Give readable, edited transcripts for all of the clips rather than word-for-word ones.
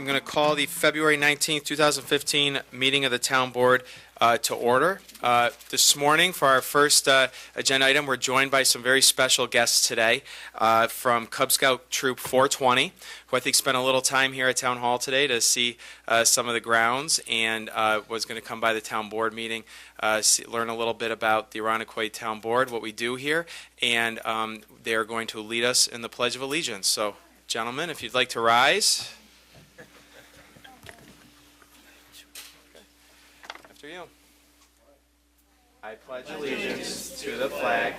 I'm going to call the February 19th, 2015 meeting of the Town Board to order. This morning, for our first agenda item, we're joined by some very special guests today from Cub Scout Troop 420, who I think spent a little time here at Town Hall today to see some of the grounds and was going to come by the Town Board meeting, learn a little bit about the Irondequoit Town Board, what we do here, and they're going to lead us in the Pledge of Allegiance. So, gentlemen, if you'd like to rise. After you. I pledge allegiance to the flag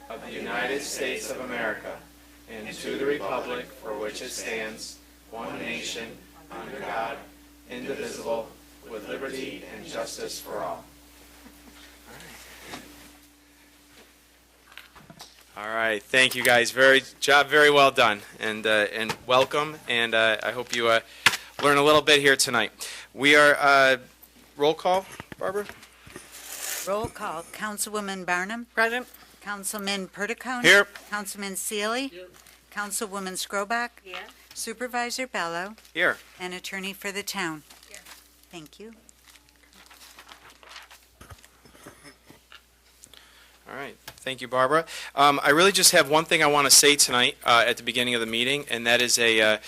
of the United States of America and to the republic for which it stands, one nation, under God, indivisible, with liberty and justice for all. All right, thank you guys. Very well done, and welcome. And I hope you learn a little bit here tonight. We are roll call, Barbara. Roll call. Councilwoman Barnum. Present. Councilman Perticone. Here. Councilman Seeley. Here. Councilwoman Scroback. Here. Supervisor Bello. Here. And attorney for the town. Here. Thank you. All right. Thank you, Barbara. I really just have one thing I want to say tonight at the beginning of the meeting, and that is a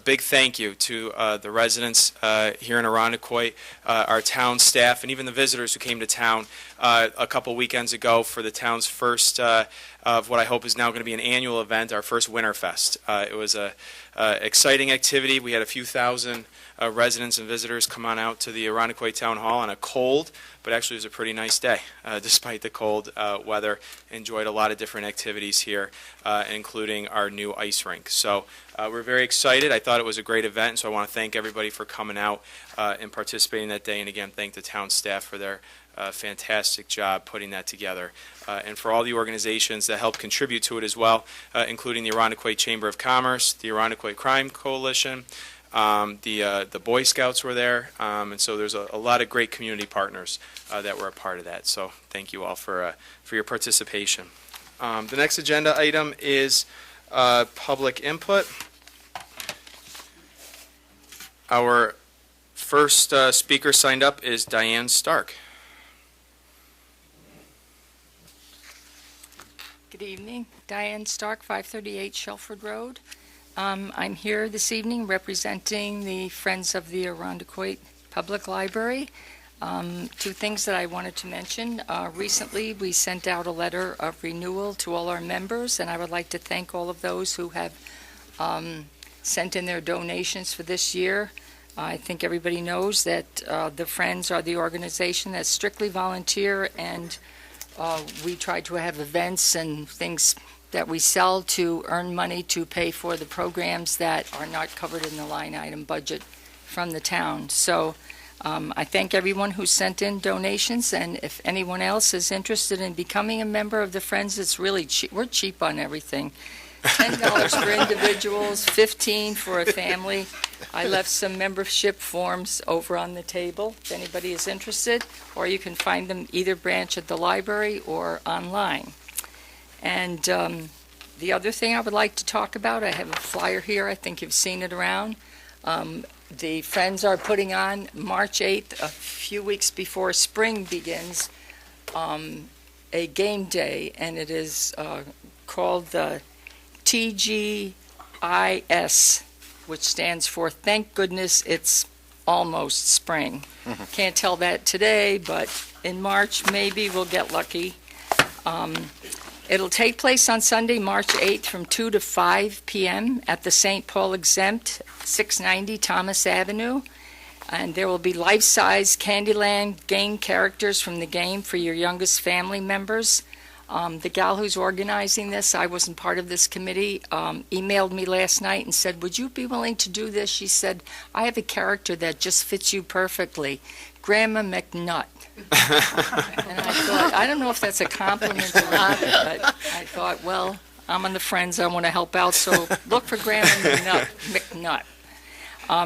big thank you to the residents here in Irondequoit, our town staff, and even the visitors who came to town a couple weekends ago for the town's first of what I hope is now going to be an annual event, our first Winterfest. It was a exciting activity. We had a few thousand residents and visitors come on out to the Irondequoit Town Hall on a cold, but actually it was a pretty nice day despite the cold weather. Enjoyed a lot of different activities here, including our new ice rink. So we're very excited. I thought it was a great event, so I want to thank everybody for coming out and participating that day, and again, thank the town staff for their fantastic job putting that together, and for all the organizations that helped contribute to it as well, including the Irondequoit Chamber of Commerce, the Irondequoit Crime Coalition, the Boy Scouts were there, and so there's a lot of great community partners that were a part of that. So thank you all for your participation. The next agenda item is public input. Our first speaker signed up is Diane Stark. Good evening. Diane Stark, 538 Shelford Road. I'm here this evening representing the Friends of the Irondequoit Public Library. Two things that I wanted to mention. Recently, we sent out a letter of renewal to all our members, and I would like to thank all of those who have sent in their donations for this year. I think everybody knows that the Friends are the organization that's strictly volunteer, and we try to have events and things that we sell to earn money to pay for the programs that are not covered in the line item budget from the town. So I thank everyone who sent in donations, and if anyone else is interested in becoming a member of the Friends, it's really cheap. We're cheap on everything. $10 for individuals, $15 for a family. I left some membership forms over on the table if anybody is interested, or you can find them either branch at the library or online. And the other thing I would like to talk about, I have a flyer here. I think you've seen it around. The Friends are putting on March 8th, a few weeks before spring begins, a game day, and it is called the TGIS, which stands for Thank Goodness It's Almost Spring. Can't tell that today, but in March maybe we'll get lucky. It'll take place on Sunday, March 8th from 2 to 5 p.m. at the St. Paul Exempt, 690 Thomas Avenue. And there will be life-size Candyland game characters from the game for your youngest family members. The gal who's organizing this, I wasn't part of this committee, emailed me last night and said, would you be willing to do this? She said, I have a character that just fits you perfectly, Grandma McNutt. And I thought, I don't know if that's a compliment or not, but I thought, well, I'm on the Friends, I want to help out, so look for Grandma McNutt.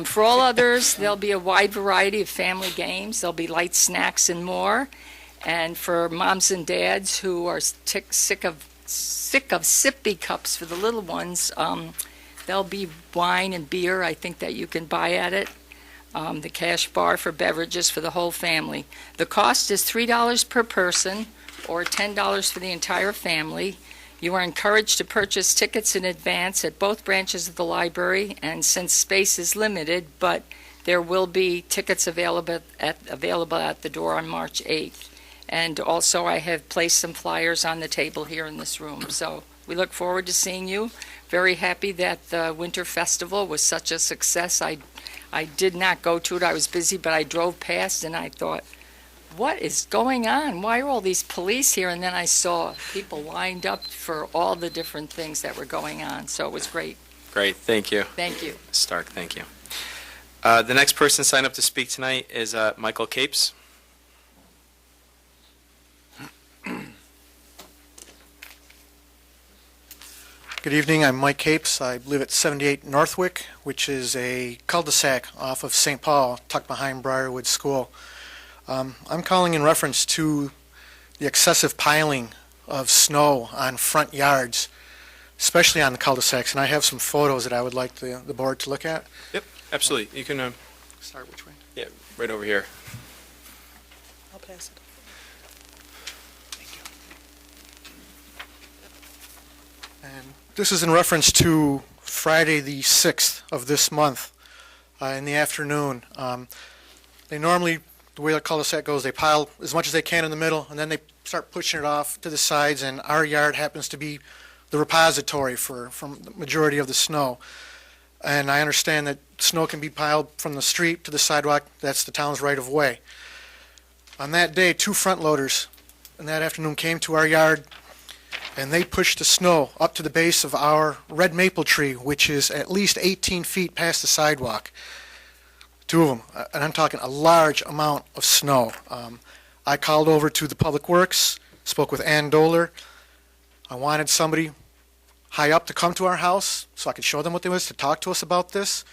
For all others, there'll be a wide variety of family games. There'll be light snacks and more. And for moms and dads who are sick of sippy cups for the little ones, There'll be wine and beer, I think, that you can buy at it. The cash bar for beverages for the whole family. The cost is $3 per person or $10 for the entire family. You are encouraged to purchase tickets in advance at both branches of the library, and since space is limited, but there will be tickets available at the door on March 8th. And also, I have placed some flyers on the table here in this room. So we look forward to seeing you. Very happy that the Winter Festival was such a success. I did not go to it. I was busy, but I drove past and I thought, what is going on? Why are all these police here? And then I saw people lined up for all the different things that were going on. So it was great. Great, thank you. Thank you. Stark, thank you. The next person signed up to speak tonight is Michael Capes. Good evening, I'm Mike Capes. I live at 78 Northwick, which is a cul-de-sac off of St. Paul, tucked behind Briarwood School. I'm calling in reference to the excessive piling of snow on front yards, especially on the cul-de-sacs, and I have some photos that I would like the board to look at. Yep, absolutely. You can, Start which way? yeah, right over here. I'll pass it. And this is in reference to Friday the 6th of this month in the afternoon. They normally, the way the cul-de-sac goes, they pile as much as they can in the middle, and then they start pushing it off to the sides, and our yard happens to be the repository from the majority of the snow. And I understand that snow can be piled from the street to the sidewalk. That's the town's right-of-way. On that day, 2 front loaders in that afternoon came to our yard, and they pushed the snow up to the base of our red maple tree, which is at least 18 feet past the sidewalk. 2 of them, and I'm talking a large amount of snow. I called over to the Public Works, spoke with Ann Doler. I wanted somebody high up to come to our house so I could show them what there was, to talk to us about this,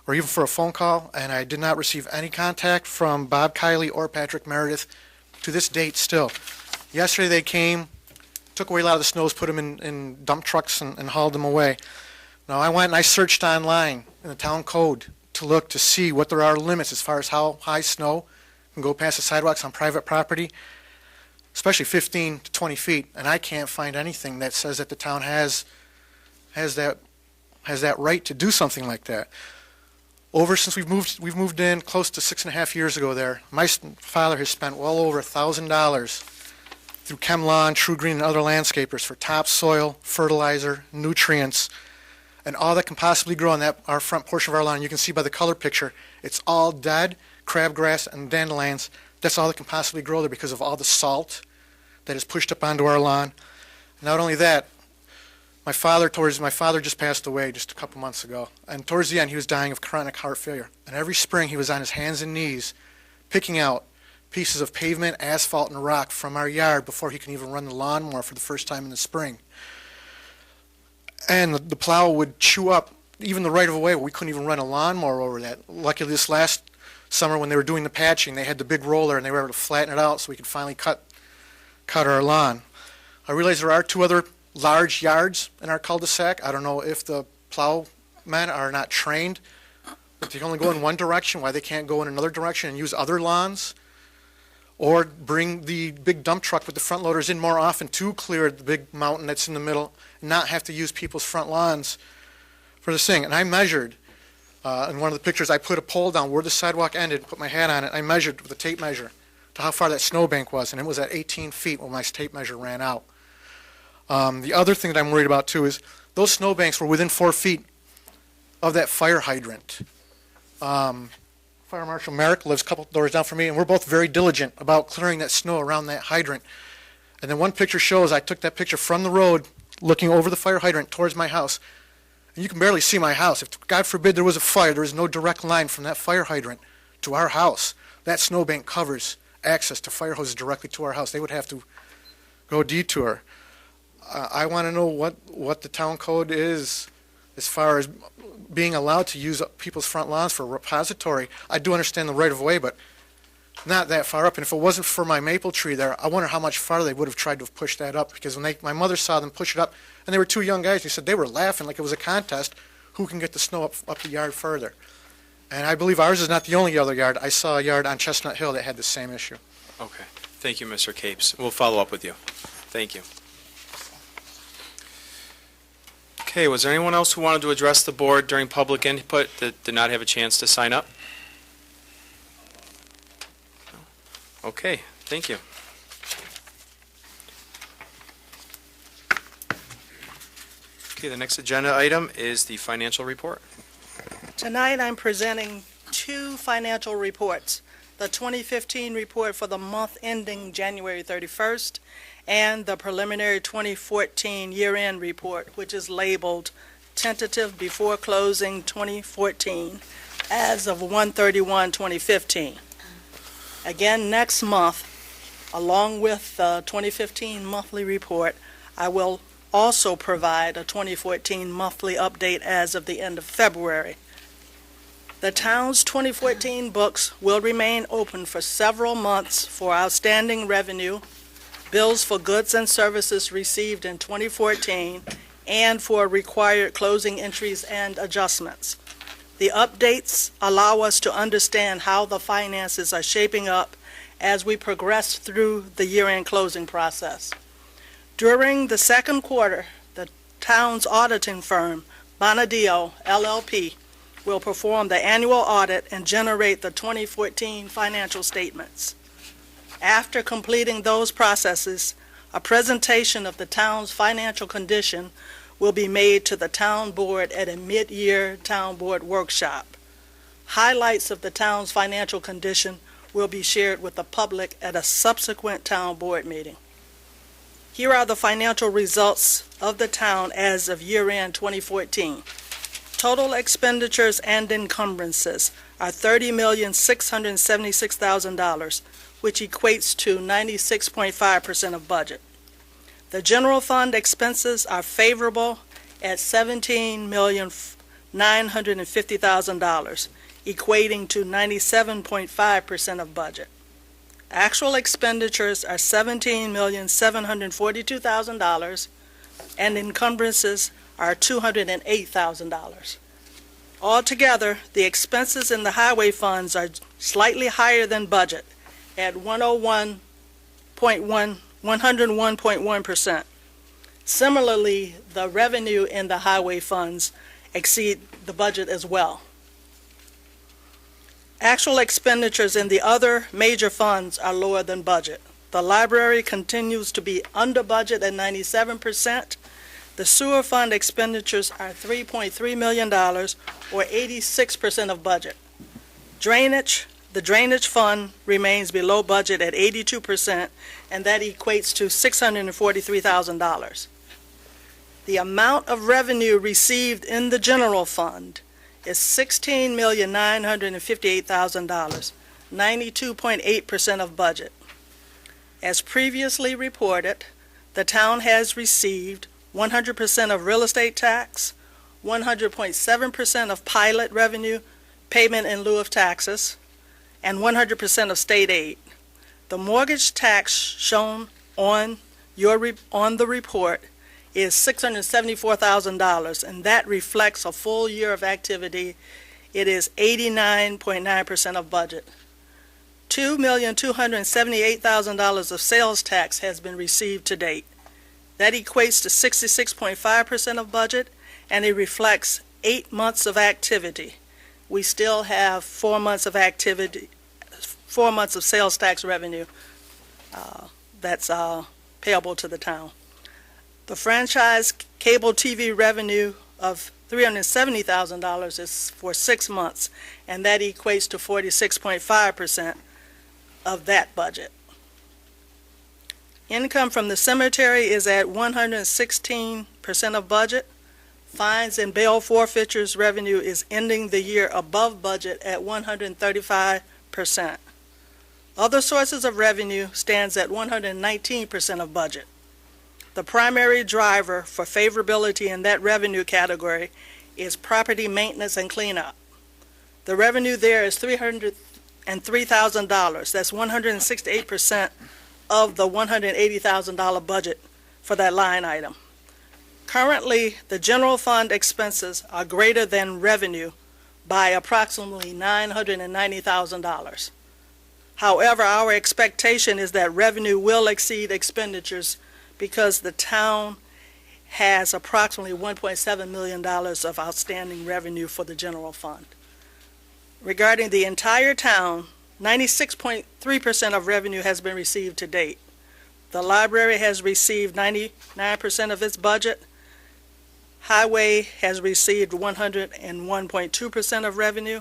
or even for a phone call, and I did not receive any contact from Bob Kiley or Patrick Meredith to this date still. Yesterday they came, took away a lot of the snows, put them in dump trucks and hauled them away. Now I went and I searched online in the town code to look to see what there are limits as far as how high snow can go past the sidewalks on private property, especially 15 to 20 feet, and I can't find anything that says that the town has that right to do something like that. Since we've moved in close to 6.5 years ago there, my father has spent well over $1,000 through ChemLawn, True Green, and other landscapers for topsoil, fertilizer, nutrients, and all that can possibly grow on our front portion of our lawn. You can see by the color picture, it's all dead crabgrass and dandelions. That's all that can possibly grow there because of all the salt that is pushed up onto our lawn. Not only that, my father just passed away just a couple months ago, and towards the end he was dying of chronic heart failure. And every spring he was on his hands and knees picking out pieces of pavement, asphalt, and rock from our yard before he can even run the lawnmower for the first time in the spring. And the plow would chew up even the right-of-way. We couldn't even run a lawnmower over that. Luckily this last summer when they were doing the patching, they had the big roller and they were able to flatten it out so we could finally cut our lawn. I realize there are 2 other large yards in our cul-de-sac. I don't know if the plowmen are not trained, but they only go in one direction, why they can't go in another direction and use other lawns, or bring the big dump truck with the front loaders in more often to clear the big mountain that's in the middle and not have to use people's front lawns for this thing. And I measured, in one of the pictures, I put a pole down where the sidewalk ended, put my hat on it, I measured with a tape measure to how far that snowbank was, and it was at 18 feet when my tape measure ran out. The other thing that I'm worried about, too, is those snowbanks were within 4 feet of that fire hydrant. Fire Marshal Merrick lives a couple doors down from me, and we're both very diligent about clearing that snow around that hydrant. And then one picture shows I took that picture from the road, looking over the fire hydrant towards my house, and you can barely see my house. If, God forbid, there was a fire, there is no direct line from that fire hydrant to our house. That snowbank covers access to fire hoses directly to our house. They would have to go detour. I want to know what the town code is as far as being allowed to use people's front lawns for a repository. I do understand the right-of-way, but not that far up. And if it wasn't for my maple tree there, I wonder how much farther they would have tried to have pushed that up. Because when my mother saw them push it up, and they were 2 young guys, he said they were laughing like it was a contest. who can get the snow up the yard further. And I believe ours is not the only other yard. I saw a yard on Chestnut Hill that had the same issue. Okay. Thank you, Mr. Capes. We'll follow up with you. Thank you. Okay, was there anyone else who wanted to address the board during public input that did not have a chance to sign up? Okay, thank you. Okay, the next agenda item is the financial report. Tonight, I'm presenting two financial reports. The 2015 report for the month ending January 31st, and the preliminary 2014 year-end report, which is labeled tentative before closing 2014 as of 1/31/2015. Again, next month, along with the 2015 monthly report, I will also provide a 2014 monthly update as of the end of February. The town's 2014 books will remain open for several months for outstanding revenue, bills for goods and services received in 2014, and for required closing entries and adjustments. The updates allow us to understand how the finances are shaping up as we progress through the year-end closing process. During the second quarter, the town's auditing firm, Bonadeo LLP, will perform the annual audit and generate the 2014 financial statements. After completing those processes, a presentation of the town's financial condition will be made to the town board at a mid-year town board workshop. Highlights of the town's financial condition will be shared with the public at a subsequent town board meeting. Here are the financial results of the town as of year-end 2014. Total expenditures and encumbrances are $30,676,000, which equates to 96.5% of budget. The general fund expenses are favorable at $17,950,000, equating to 97.5% of budget. Actual expenditures are $17,742,000, and encumbrances are $208,000. Altogether, the expenses in the highway funds are slightly higher than budget at 101.1%. Similarly, the revenue in the highway funds exceed the budget as well. Actual expenditures in the other major funds are lower than budget. The library continues to be under budget at 97%. The sewer fund expenditures are $3.3 million, or 86% of budget. The drainage fund remains below budget at 82%, and that equates to $643,000. The amount of revenue received in the general fund is $16,958,000, 92.8% of budget. As previously reported, the town has received 100% of real estate tax, 100.7% of pilot revenue, payment in lieu of taxes, and 100% of state aid. The mortgage tax shown on the report is $674,000, and that reflects a full year of activity. It is 89.9% of budget. $2,278,000 of sales tax has been received to date. That equates to 66.5% of budget, and it reflects 8 months of activity. We still have 4 months of activity, 4 months of sales tax revenue that's payable to the town. The franchise cable TV revenue of $370,000 is for 6 months, and that equates to 46.5% of that budget. Income from the cemetery is at 116% of budget. Fines and bail forfeitures revenue is ending the year above budget at 135%. Other sources of revenue stands at 119% of budget. The primary driver for favorability in that revenue category is property maintenance and cleanup. The revenue there is $303,000. That's 168% of the $180,000 budget for that line item. Currently, the general fund expenses are greater than revenue by approximately $990,000. However, our expectation is that revenue will exceed expenditures because the town has approximately $1.7 million of outstanding revenue for the general fund. Regarding the entire town, 96.3% of revenue has been received to date. The library has received 99% of its budget. Highway has received 101.2% of revenue,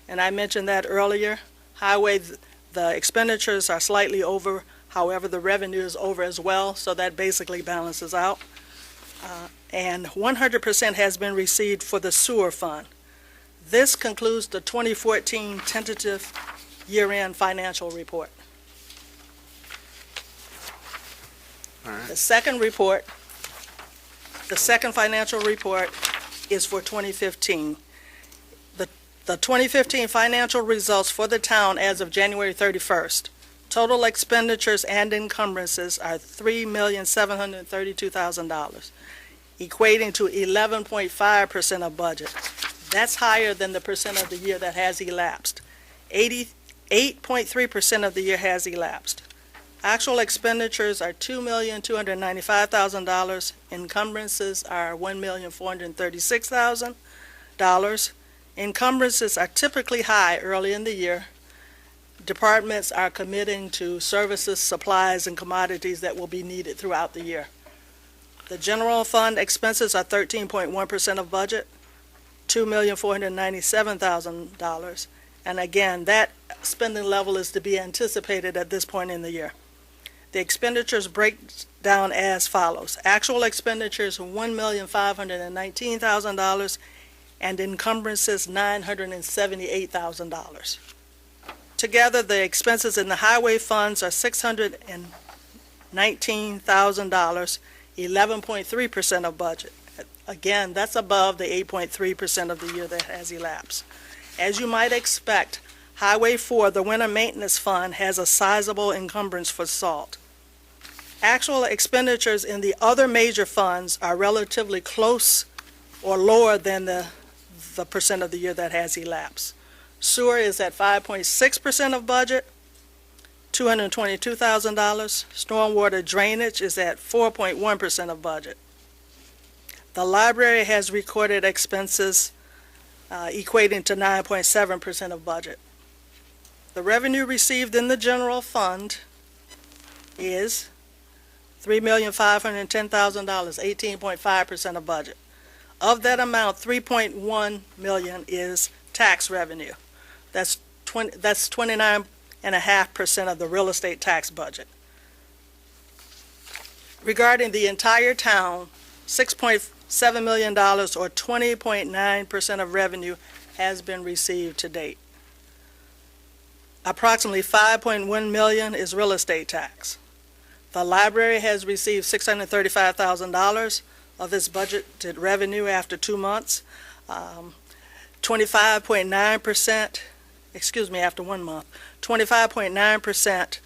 and I mentioned that earlier. Highway, the expenditures are slightly over, however, the revenue is over as well, so that basically balances out. And 100% has been received for the sewer fund. This concludes the 2014 tentative year-end financial report. All right. The second financial report is for 2015. The 2015 financial results for the town as of January 31st. Total expenditures and encumbrances are $3,732,000, equating to 11.5% of budget. That's higher than the percent of the year that has elapsed. 88.3% of the year has elapsed. Actual expenditures are $2,295,000. Encumbrances are $1,436,000. Encumbrances are typically high early in the year. Departments are committing to services, supplies, and commodities that will be needed throughout the year. The general fund expenses are 13.1% of budget, $2,497,000. And again, that spending level is to be anticipated at this point in the year. The expenditures break down as follows. Actual expenditures, $1,519,000, and encumbrances, $978,000. Together, the expenses in the highway funds are $619,000, 11.3% of budget. Again, that's above the 8.3% of the year that has elapsed. As you might expect, Highway 4, the Winter Maintenance Fund, has a sizable encumbrance for salt. Actual expenditures in the other major funds are relatively close or lower than the percent of the year that has elapsed. Sewer is at 5.6% of budget, $222,000. Stormwater drainage is at 4.1% of budget. The library has recorded expenses equating to 9.7% of budget. The revenue received in the general fund is $3,510,000, 18.5% of budget. Of that amount, $3.1 million is tax revenue. That's 29.5% of the real estate tax budget. Regarding the entire town, $6.7 million, or 20.9% of revenue, has been received to date. Approximately $5.1 million is real estate tax. The library has received $635,000 of its budgeted revenue after 2 months. 25.9%, after 1 month, 25.9%,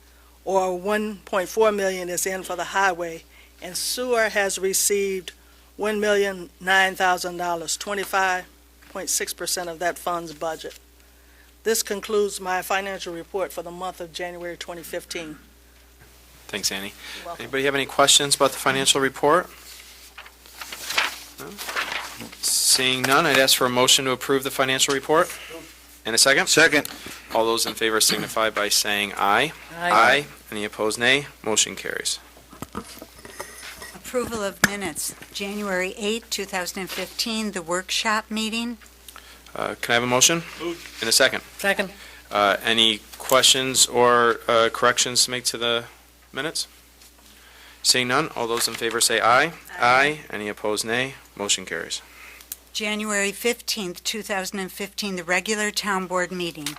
or $1.4 million is in for the highway, and sewer has received $1,009,000, 25.6% of that fund's budget. This concludes my financial report for the month of January 2015. Thanks, Annie. You're welcome. Anybody have any questions about the financial report? No? Seeing none, I'd ask for a motion to approve the financial report. And a second? Second. All those in favor signify by saying aye. Aye. Any opposed, nay. Motion carries. Approval of minutes, January 8, 2015, the workshop meeting. Can I have a motion? And a second? Second. Any questions or corrections to make to the minutes? Seeing none, all those in favor say aye. Aye. Any opposed, nay. Motion carries. January 15, 2015, the regular town board meeting. Can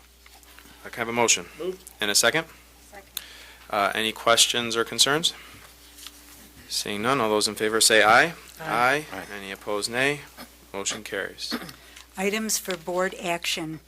I have a motion? And a second? Any questions or concerns? Seeing none, all those in favor say aye. Aye. Any opposed, nay. Motion carries. Items for board action.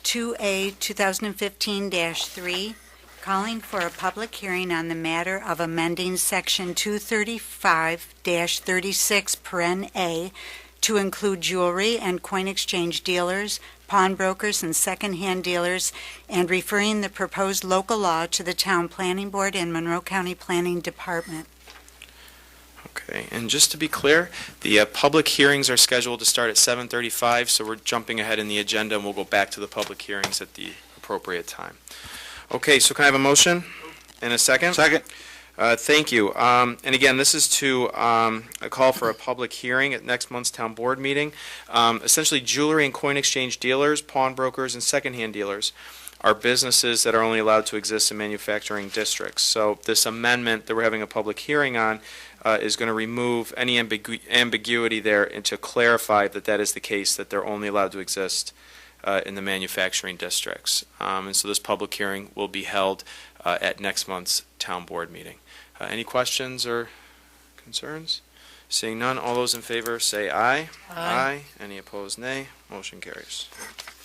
2A, 2015-3, calling for a public hearing on the matter of amending Section 235-36, paren A, to include jewelry and coin exchange dealers, pawnbrokers, and second-hand dealers, and referring the proposed local law to the Town Planning Board and Monroe County Planning Department. Okay, and just to be clear, the public hearings are scheduled to start at 7:35, so we're jumping ahead in the agenda, and we'll go back to the public hearings at the appropriate time. Okay, so can I have a motion and a second? Second. Thank you. And again, this is to a call for a public hearing at next month's town board meeting. Essentially, jewelry and coin exchange dealers, pawnbrokers, and secondhand dealers are businesses that are only allowed to exist in manufacturing districts. So this amendment that we're having a public hearing on is going to remove any ambiguity there and to clarify that that is the case, that they're only allowed to exist in the manufacturing districts. And so this public hearing will be held at next month's town board meeting. Any questions or concerns? Seeing none, all those in favor say aye. Aye. Any opposed, nay. Motion carries.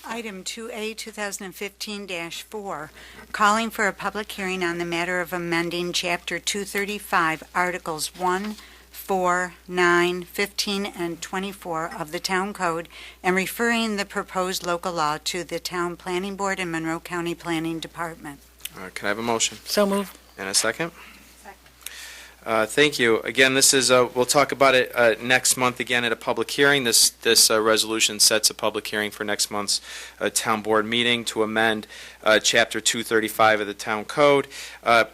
Item 2A, 2015-4, calling for a public hearing on the matter of amending Chapter 235, Articles 1, 4, 9, 15, and 24 of the Town Code, and referring the proposed local law to the Town Planning Board and Monroe County Planning Department. Can I have a motion? So moved. And a second? Thank you. Again, this is, we'll talk about it next month again at a public hearing. This resolution sets a public hearing for next month's town board meeting to amend Chapter 235 of the Town Code.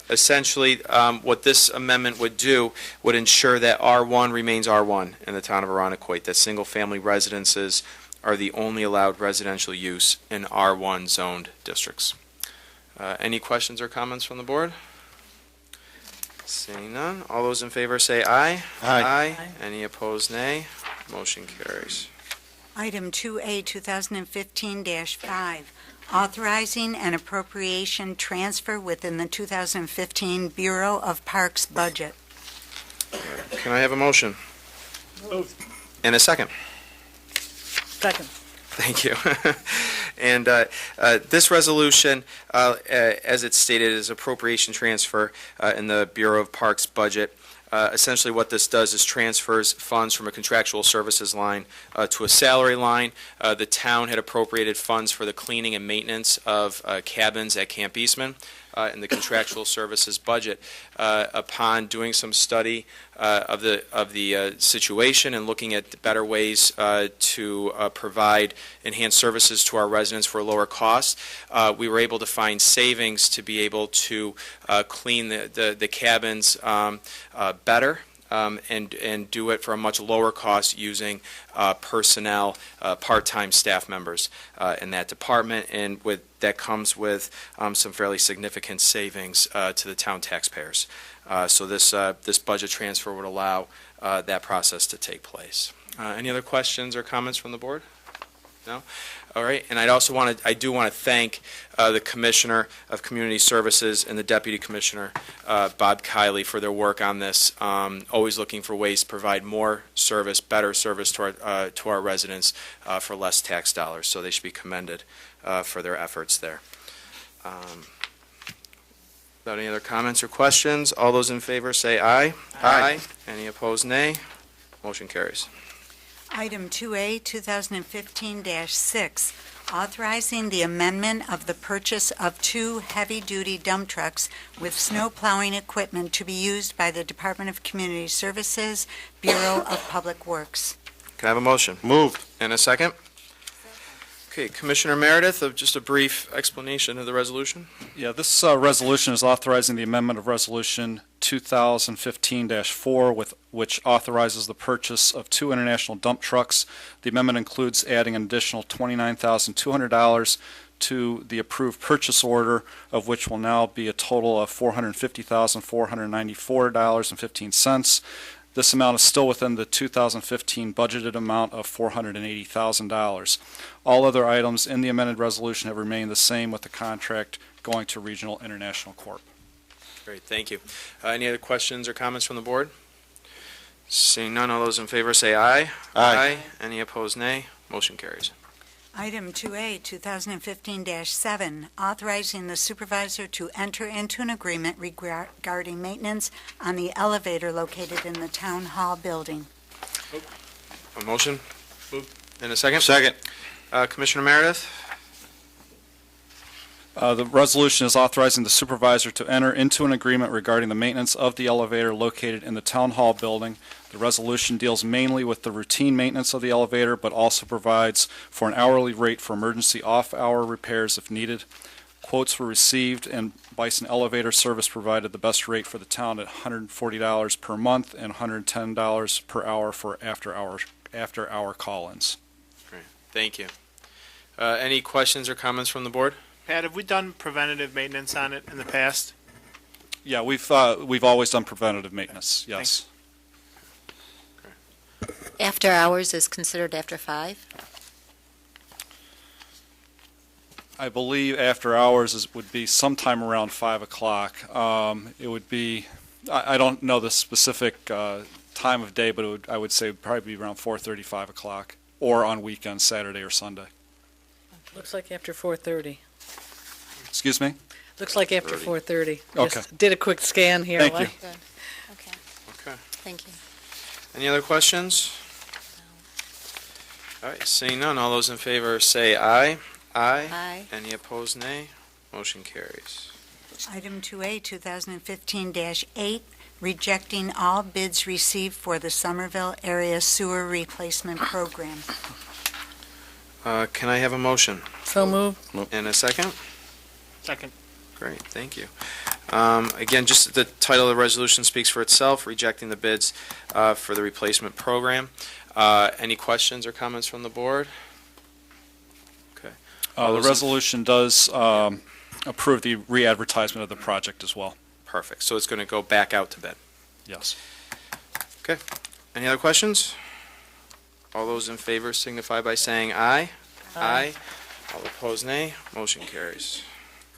Essentially, what this amendment would do would ensure that R1 remains R1 in the town of Arundecoit, that single-family residences are the only allowed residential use in R1 zoned districts. Any questions or comments from the board? Seeing none, all those in favor say aye. Aye. Any opposed, nay. Motion carries. Item 2A, 2015-5, authorizing an appropriation transfer within the 2015 Bureau of Parks budget. Can I have a motion? Moved. And a second? Second. Thank you. And this resolution, as it's stated, is appropriation transfer in the Bureau of Parks budget. Essentially what this does is transfers funds from a contractual services line to a salary line. The town had appropriated funds for the cleaning and maintenance of cabins at Camp Eastman in the contractual services budget. Upon doing some study of the situation and looking at better ways to provide enhanced services to our residents for a lower cost, we were able to find savings to be able to clean the cabins better and do it for a much lower cost using personnel, part-time staff members in that department, and that comes with some fairly significant savings to the town taxpayers. So this budget transfer would allow that process to take place. Any other questions or comments from the board? No? All right, and I do want to thank the Commissioner of Community Services and the Deputy Commissioner, Bob Kiley, for their work on this. Always looking for ways to provide more service, better service to our residents for less tax dollars. So they should be commended for their efforts there. Without any other comments or questions, all those in favor say aye. Aye. Any opposed, nay. Motion carries. Item 2A, 2015-6, authorizing the amendment of the purchase of 2 heavy-duty dump trucks with snow plowing equipment to be used by the Department of Community Services, Bureau of Public Works. Can I have a motion? Moved. And a second? Okay, Commissioner Meredith, just a brief explanation of the resolution. Yeah, this resolution is authorizing the amendment of Resolution 2015-4, which authorizes the purchase of 2 international dump trucks. The amendment includes adding an additional $29,200 to the approved purchase order, of which will now be a total of $450,494.15. This amount is still within the 2015 budgeted amount of $480,000. All other items in the amended resolution have remained the same, with the contract going to Regional International Corp. Great, thank you. Any other questions or comments from the board? Seeing none, all those in favor say aye. Aye. Any opposed, nay. Motion carries. Item 2A, 2015-7, authorizing the supervisor to enter into an agreement regarding maintenance on the elevator located in the Town Hall building. A motion? Moved. And a second? Second. Commissioner Meredith? The resolution is authorizing the supervisor to enter into an agreement regarding the maintenance of the elevator located in the Town Hall building. The resolution deals mainly with the routine maintenance of the elevator, but also provides for an hourly rate for emergency off-hour repairs if needed. Quotes were received, and Bison Elevator Service provided the best rate for the town at $140 per month and $110 per hour for after-hour call-ins. Thank you. Any questions or comments from the board? Pat, have we done preventative maintenance on it in the past? Yeah, we've always done preventative maintenance, yes. After hours is considered after 5? I believe after hours would be sometime around 5 o'clock. It would be, I don't know the specific time of day, but I would say probably be around 4:30, 5 o'clock, or on weekends, Saturday or Sunday. Looks like after 4:30. Excuse me? Looks like after 4:30. Okay. Just did a quick scan here. Thank you. Good. Okay, Okay. thank you. Any other questions? All right, seeing none, all those in favor say aye. Aye. Aye. Any opposed, nay. Motion carries. Item 2A, 2015-8, rejecting all bids received for the Somerville Area Sewer Replacement Program. Can I have a motion? So moved. And a second? Second. Great, thank you. Again, just the title of the resolution speaks for itself, rejecting the bids for the replacement program. Any questions or comments from the board? Okay. All The those in- resolution does approve the re-advertisement of the project as well. Perfect. So it's going to go back out to bid. Yes. Any other questions? All those in favor signify by saying aye. Aye. All opposed, nay. Motion carries.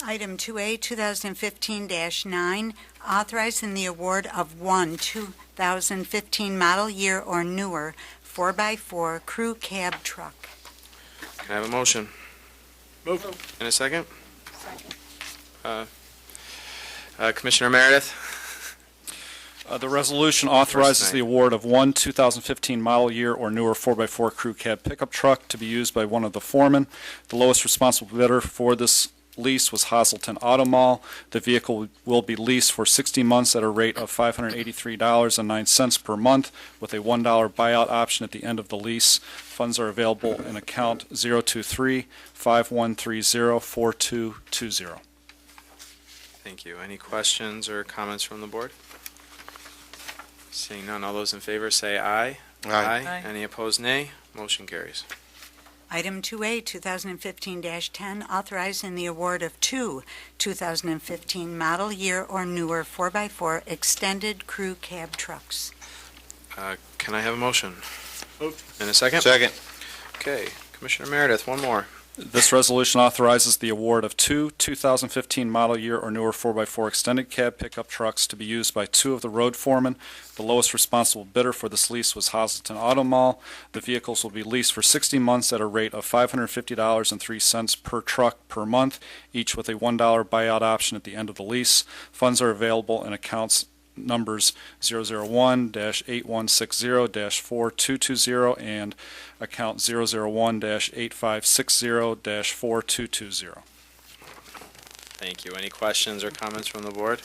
Item 2A, 2015-9, authorizing the award of one 2015 model year or newer 4x4 crew cab truck. Can I have a motion? Move. And a second? Commissioner Meredith? The resolution authorizes tonight. the award of one 2015 model year or newer 4x4 crew cab pickup truck to be used by one of the foremen. The lowest responsible bidder for this lease was Hazelton Auto Mall. The vehicle will be leased for 60 months at a rate of $583.09 per month with a $1 buyout option at the end of the lease. Funds are available in account 023-5130-4220. Thank you. Any questions or comments from the board? Seeing none, all those in favor say aye. Aye. Any opposed, nay. Motion carries. Item 2A, 2015-10, authorizing the award of two 2015 model year or newer 4x4 extended crew cab trucks. Can I have a motion? Moved. And a second? Second. Okay. Commissioner Meredith, one more. This resolution authorizes the award of two 2015 model year or newer 4x4 extended cab pickup trucks to be used by two of the road foremen. The lowest responsible bidder for this lease was Hazelton Auto Mall. The vehicles will be leased for 60 months at a rate of $550.03 per truck per month, each with a $1 buyout option at the end of the lease. Funds are available in accounts numbers 001-8160-4220 and account 001-8560-4220. Thank you. Any questions or comments from the board?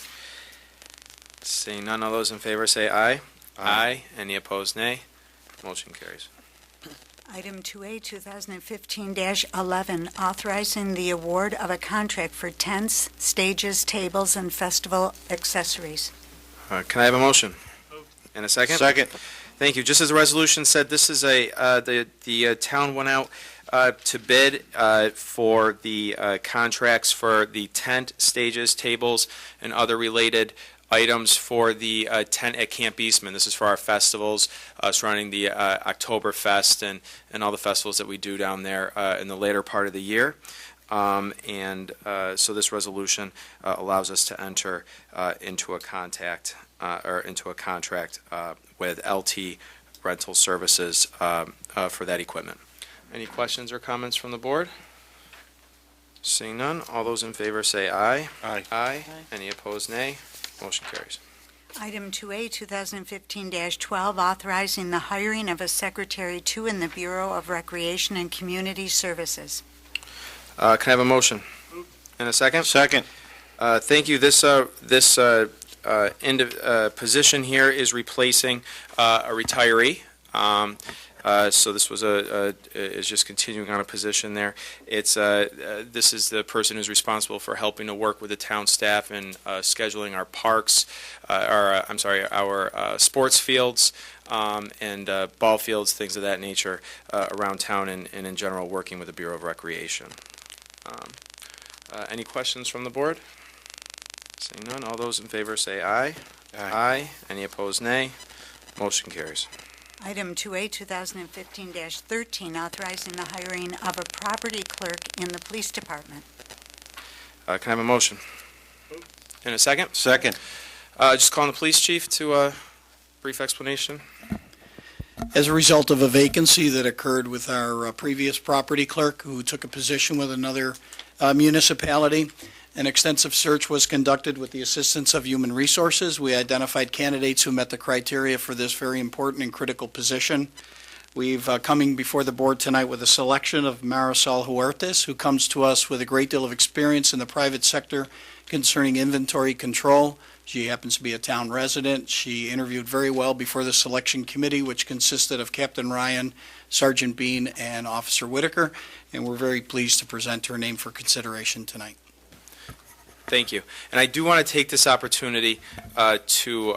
Seeing none, all those in favor say aye. Aye. Any opposed, nay. Motion carries. Item 2A, 2015-11, authorizing the award of a contract for tents, stages, tables, and festival accessories. Can I have a motion? Moved. And a second? Second. Thank you. Just as the resolution said, this is the town went out to bid for the contracts for the tent, stages, tables, and other related items for the tent at Camp Eastman. This is for our festivals surrounding the Oktoberfest and all the festivals that we do down there in the later part of the year. So this resolution allows us to enter into a contract with LT Rental Services for that equipment. Any questions or comments from the board? Seeing none, all those in favor say aye. Aye. Aye. Any opposed, nay. Motion carries. Item 2A, 2015-12, authorizing the hiring of a secretary 2 in the Bureau of Recreation and Community Services. Can I have a motion? And a second? Second. Thank you. This position here is replacing a retiree. So this was is just continuing on a position there. This is the person who's responsible for helping to work with the town staff in scheduling our parks, our sports fields, and ball fields, things of that nature around town, and in general working with the Bureau of Recreation. Any questions from the board? Seeing none, all those in favor say aye. Aye. Any opposed, nay. Motion carries. Item 2A, 2015-13, authorizing the hiring of a property clerk in the Police Department. Can I have a motion? In a second? Second. Just calling the police chief to a brief explanation. As a result of a vacancy that occurred with our previous property clerk, who took a position with another municipality, an extensive search was conducted with the assistance of Human Resources. We identified candidates who met the criteria for this very important and critical position. We've coming before the board tonight with a selection of Marisol Huertas, who comes to us with a great deal of experience in the private sector concerning inventory control. She happens to be a town resident. She interviewed very well before the selection committee, which consisted of Captain Ryan, Sergeant Bean, and Officer Whitaker, and we're very pleased to present her name for consideration tonight. Thank you. And I do want to take this opportunity to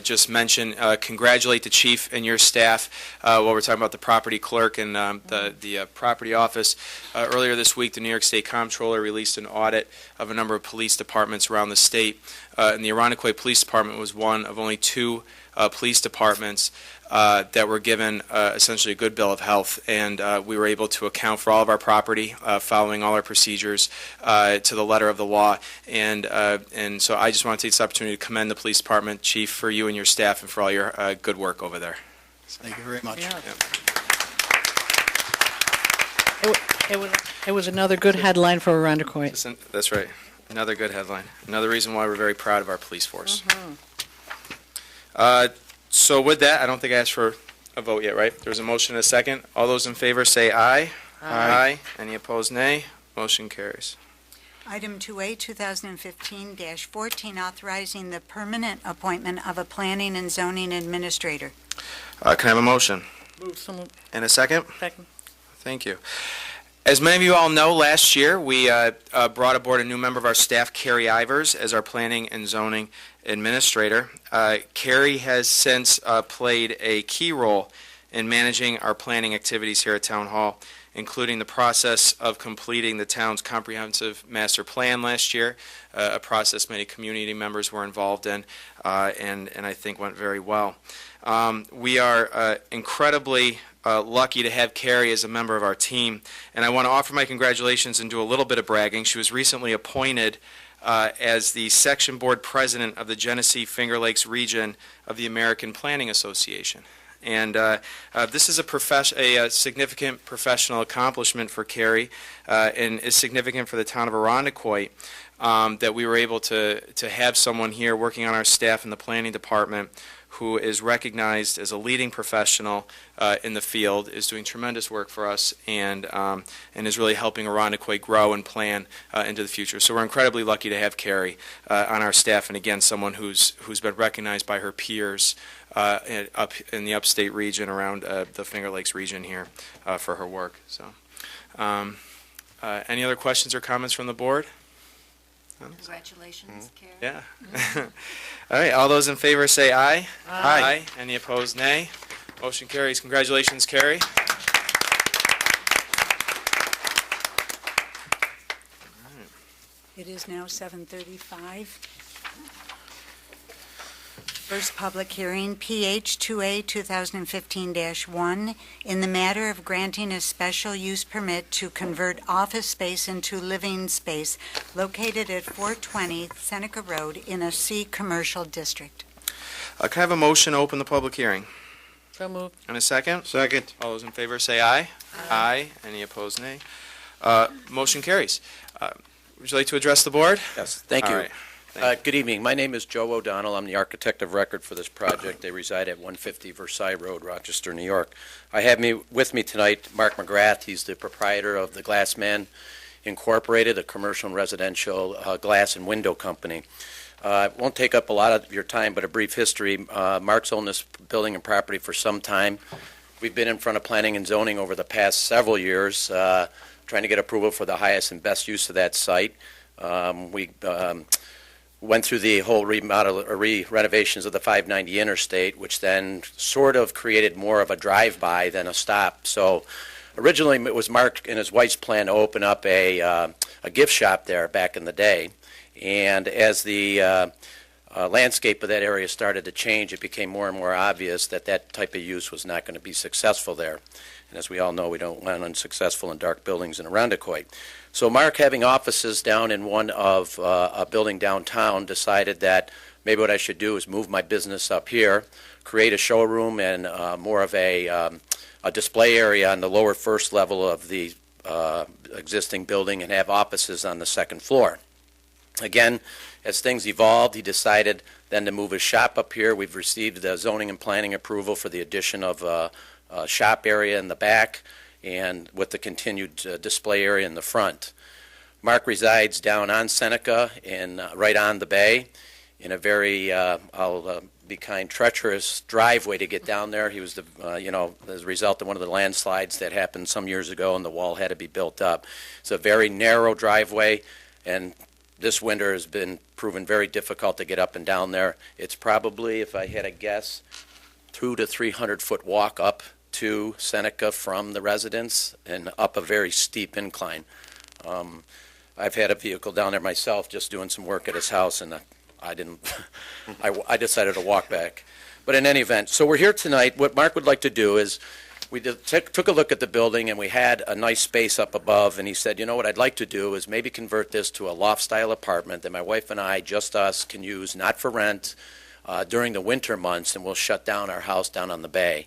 just mention, congratulate the chief and your staff while we're talking about the property clerk and the property office. Earlier this week, the New York State Comptroller released an audit of a number of police departments around the state. And the Arundecoit Police Department was one of only 2 police departments that were given essentially a good bill of health, and we were able to account for all of our property, following all our procedures to the letter of the law. And so I just want to take this opportunity to commend the police department, Chief, for you and your staff and for all your good work over there. Thank you very much. Yeah. It was another good headline for Arundecoit. That's right. Another good headline. Another reason why we're very proud of our police force. So with that, I don't think I asked for a vote yet, right? There's a motion and a second. All those in favor say aye. Aye. Any opposed, nay. Motion carries. Item 2A, 2015-14, authorizing the permanent appointment of a planning and zoning administrator. Can I have a motion? Someone- And a second? Second. Thank you. As many of you all know, last year we brought aboard a new member of our staff, Carrie Ivers, as our planning and zoning administrator. Carrie has since played a key role in managing our planning activities here at Town Hall, including the process of completing the town's comprehensive master plan last year, a process many community members were involved in, and I think went very well. We are incredibly lucky to have Carrie as a member of our team, and I want to offer my congratulations and do a little bit of bragging. She was recently appointed as the section board president of the Genesee Finger Lakes region of the American Planning Association. And this is a significant professional accomplishment for Carrie, and is significant for the town of Arundecoit, that we were able to have someone here working on our staff in the planning department who is recognized as a leading professional in the field, is doing tremendous work for us, and is really helping Arundecoit grow and plan into the future. So we're incredibly lucky to have Carrie on our staff, and again, someone who's been recognized by her peers up in the upstate region around the Finger Lakes region here for her work. So, any other questions or comments from the board? Congratulations, Carrie. Yeah. All right, all those in favor say aye. Aye. Any opposed, nay. Motion carries. Congratulations, Carrie. It is now 7:35. First public hearing, PH 2A 2015-1, in the matter of granting a special use permit to convert office space into living space located at 420 Seneca Road in a C commercial district. Can I have a motion to open the public hearing? So moved. And a second? Second. All those in favor say aye. Aye. Any opposed, nay. Motion carries. Would you like to address the board? Yes, thank All you. right. Thank Good evening. My name is Joe O'Donnell. I'm the architect of record for this project. They reside at 150 Versailles Road, Rochester, New York. I have with me tonight Mark McGrath. He's the proprietor of the Glassman Incorporated, a commercial and residential glass and window company. I won't take up a lot of your time, but a brief history. Mark's owned this building and property for some time. We've been in front of planning and zoning over the past several years, trying to get approval for the highest and best use of that site. We went through the whole renovations of the 590 interstate, which then sort of created more of a drive-by than a stop. So originally it was Mark and his wife's plan to open up a gift shop there back in the day. And as the landscape of that area started to change, it became more and more obvious that that type of use was not going to be successful there. And as we all know, we don't want unsuccessful in dark buildings in Arundecoit. So Mark, having offices down in one of a building downtown, decided that maybe what I should do is move my business up here, create a showroom and more of a display area on the lower first level of the existing building and have offices on the second floor. Again, as things evolved, he decided then to move his shop up here. We've received the zoning and planning approval for the addition of a shop area in the back and with the continued display area in the front. Mark resides down on Seneca and right on the bay in a very, I'll be kind, treacherous driveway to get down there. He was, as a result of one of the landslides that happened some years ago and the wall had to be built up. It's a very narrow driveway, and this winter has been proven very difficult to get up and down there. It's probably, if I had a guess, 200 to 300 foot walk up to Seneca from the residence and up a very steep incline. I've had a vehicle down there myself just doing some work at his house, and I didn't. I decided to walk back. But in any event, so we're here tonight. What Mark would like to do is we took a look at the building, and we had a nice space up above, and he said, you know what I'd like to do is maybe convert this to a loft-style apartment that my wife and I, just us, can use, not for rent, during the winter months, and we'll shut down our house down on the bay.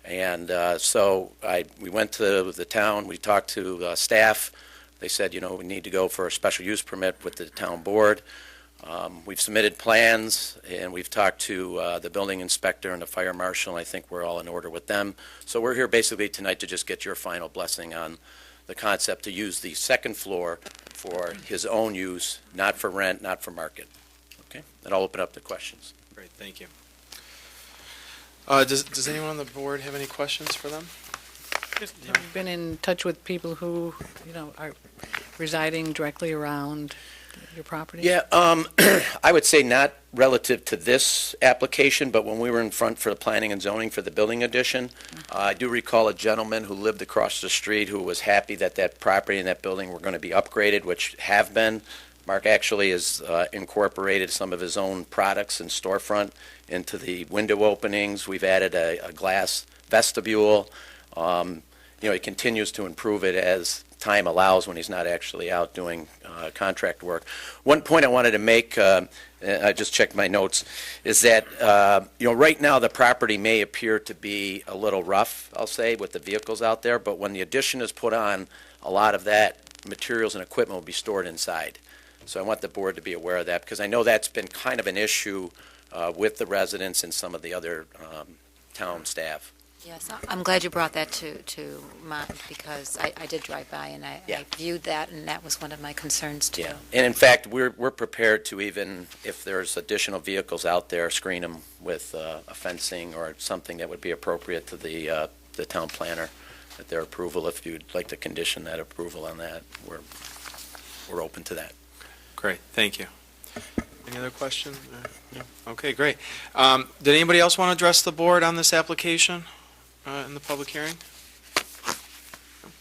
And so we went to the town, we talked to staff. They said, we need to go for a special use permit with the town board. We've submitted plans, and we've talked to the building inspector and the fire marshal, and I think we're all in order with them. So we're here basically tonight to just get your final blessing on the concept to use the second floor for his own use, not for rent, not for market. Okay? And I'll open up the questions. Great, thank you. Does anyone on the board have any questions for them? Have you been in touch with people who, are residing directly around your property? Yeah, I would say not relative to this application, but when we were in front for the planning and zoning for the building addition, I do recall a gentleman who lived across the street who was happy that that property and that building were going to be upgraded, which have been. Mark actually has incorporated some of his own products and storefront into the window openings. We've added a glass vestibule. He continues to improve it as time allows when he's not actually out doing contract work. One point I wanted to make, I just checked my notes, is that right now the property may appear to be a little rough, I'll say, with the vehicles out there, but when the addition is put on, a lot of that materials and equipment will be stored inside. So I want the board to be aware of that, because I know that's been kind of an issue with the residents and some of the other town staff. Yes, I'm glad you brought that to mind, because I did drive by and I viewed that, and that was one of my concerns too. Yeah, and in fact, we're prepared to, even if there's additional vehicles out there, screen them with a fencing or something that would be appropriate to the town planner at their approval. If you'd like to condition that approval on that, we're open to that. Great, thank you. Any other questions? No? Okay, great. Did anybody else want to address the board on this application in the public hearing?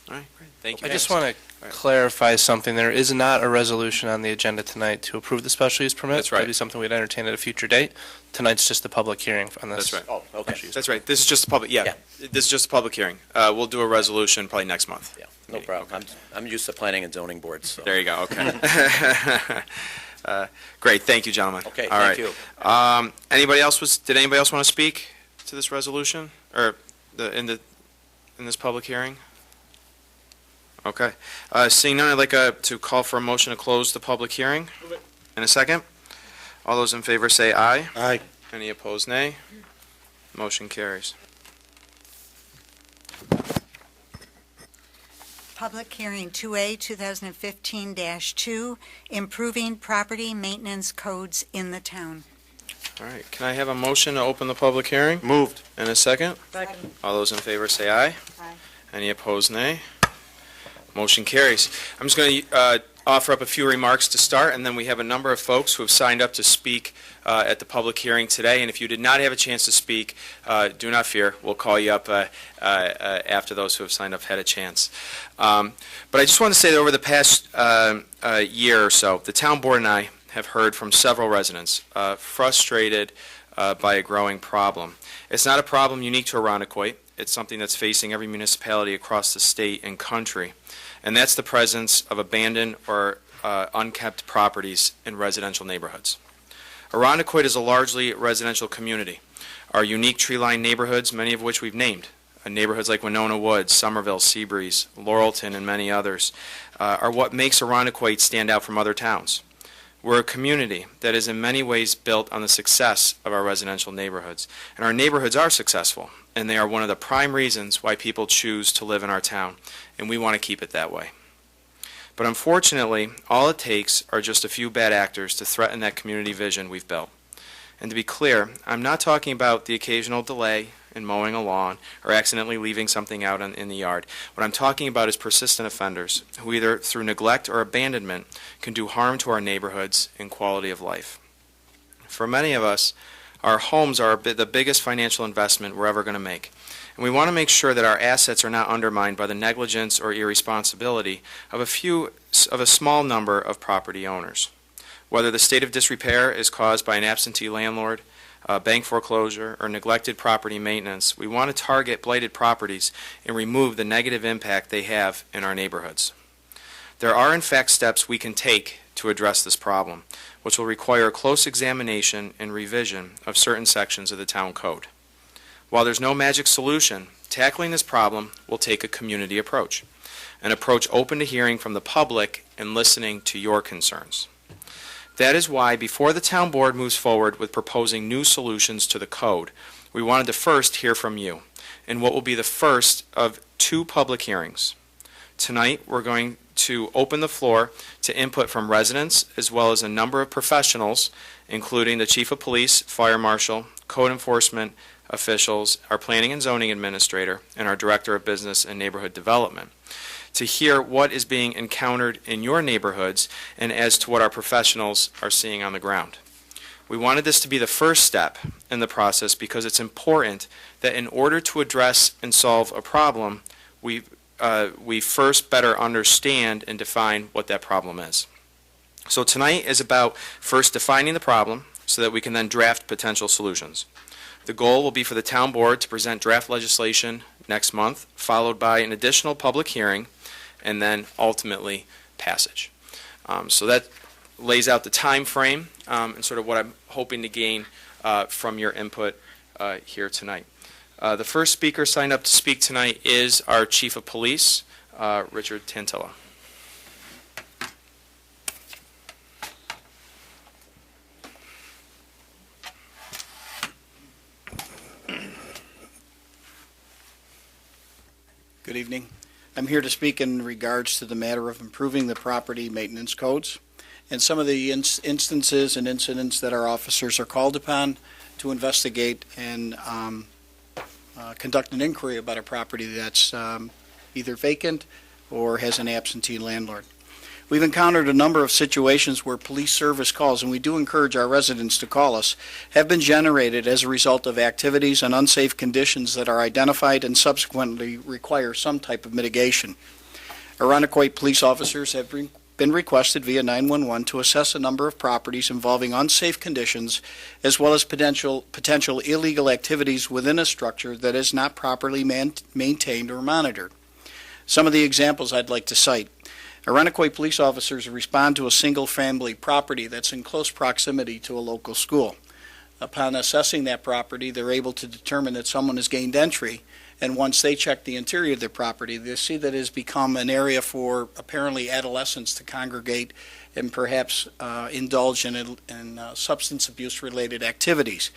All right, great. Thank you. I just want to clarify something. There is not a resolution on the agenda tonight to approve the special use permit. That's right. That'd be something we'd entertain at a future date. Tonight's just the public hearing on this. That's right. Oh, okay. That's right. This is just a public, this is just a public hearing. We'll do a resolution probably next month. Yeah, no problem. I'm used to planning and zoning boards. So. There you go, okay. Great, thank you, gentlemen. Okay, All thank right. you. Did anybody else want to speak to this resolution, or in this public hearing? Okay. Seeing none, I'd like to call for a motion to close the public hearing. Move it. In a second. All those in favor say aye. Aye. Any opposed, nay. Motion carries. Public hearing 2A, 2015-2, improving property maintenance codes in the town. All right. Can I have a motion to open the public hearing? Moved. In a second. Second. All those in favor say aye. Aye. Any opposed, nay. Motion carries. I'm just going to offer up a few remarks to start, and then we have a number of folks who have signed up to speak at the public hearing today. And if you did not have a chance to speak, do not fear. We'll call you up after those who have signed up had a chance. But I just want to say that over the past year or so, the town board and I have heard from several residents frustrated by a growing problem. It's not a problem unique to Arundecoit. It's something that's facing every municipality across the state and country, and that's the presence of abandoned or unkept properties in residential neighborhoods. Arundecoit is a largely residential community. Our unique tree-lined neighborhoods, many of which we've named, neighborhoods like Winona Woods, Somerville, Seabreeze, Laurelton, and many others, are what makes Arundecoit stand out from other towns. We're a community that is in many ways built on the success of our residential neighborhoods. And our neighborhoods are successful, and they are one of the prime reasons why people choose to live in our town, and we want to keep it that way. But unfortunately, all it takes are just a few bad actors to threaten that community vision we've built. And to be clear, I'm not talking about the occasional delay in mowing a lawn or accidentally leaving something out in the yard. What I'm talking about is persistent offenders who either through neglect or abandonment can do harm to our neighborhoods and quality of life. For many of us, our homes are the biggest financial investment we're ever going to make. And we want to make sure that our assets are not undermined by the negligence or irresponsibility of a small number of property owners. Whether the state of disrepair is caused by an absentee landlord, bank foreclosure, or neglected property maintenance, we want to target blighted properties and remove the negative impact they have in our neighborhoods. There are in fact steps we can take to address this problem, which will require a close examination and revision of certain sections of the town code. While there's no magic solution, tackling this problem will take a community approach, an approach open to hearing from the public and listening to your concerns. That is why, before the town board moves forward with proposing new solutions to the code, we wanted to first hear from you in what will be the first of 2 public hearings. Tonight, we're going to open the floor to input from residents as well as a number of professionals, including the Chief of Police, Fire Marshal, Code Enforcement officials, our Planning and Zoning Administrator, and our Director of Business and Neighborhood Development, to hear what is being encountered in your neighborhoods and as to what our professionals are seeing on the ground. We wanted this to be the first step in the process because it's important that in order to address and solve a problem, we first better understand and define what that problem is. So tonight is about first defining the problem so that we can then draft potential solutions. The goal will be for the town board to present draft legislation next month, followed by an additional public hearing, and then ultimately passage. So that lays out the time frame and sort of what I'm hoping to gain from your input here tonight. The first speaker signed up to speak tonight is our Chief of Police, Richard Tantilla. Good evening. I'm here to speak in regards to the matter of improving the property maintenance codes and some of the instances and incidents that our officers are called upon to investigate and conduct an inquiry about a property that's either vacant or has an absentee landlord. We've encountered a number of situations where police service calls, and we do encourage our residents to call us, have been generated as a result of activities and unsafe conditions that are identified and subsequently require some type of mitigation. Arundecoit police officers have been requested via 911 to assess a number of properties involving unsafe conditions as well as potential illegal activities within a structure that is not properly maintained or monitored. Some of the examples I'd like to cite. Arundecoit police officers respond to a single-family property that's in close proximity to a local school. Upon assessing that property, they're able to determine that someone has gained entry, and once they check the interior of their property, they see that it has become an area for apparently adolescents to congregate and perhaps indulge in substance abuse-related activities.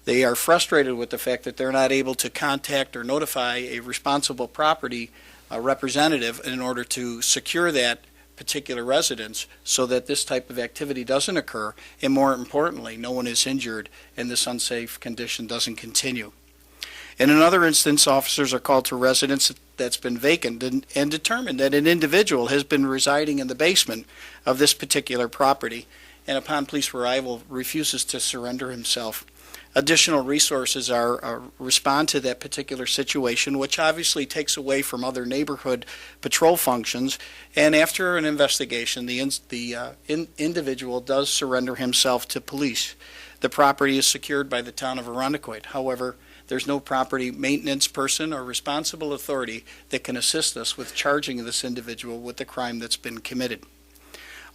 They are frustrated with the fact that they're not able to contact or notify a responsible property representative in order to secure that particular residence so that this type of activity doesn't occur, and more importantly, no one is injured and this unsafe condition doesn't continue. In another instance, officers are called to a residence that's been vacant and determined that an individual has been residing in the basement of this particular property, and upon police arrival refuses to surrender himself. Additional resources respond to that particular situation, which obviously takes away from other neighborhood patrol functions. And after an investigation, the individual does surrender himself to police. The property is secured by the town of Arundecoit. However, there's no property maintenance person or responsible authority that can assist us with charging this individual with the crime that's been committed.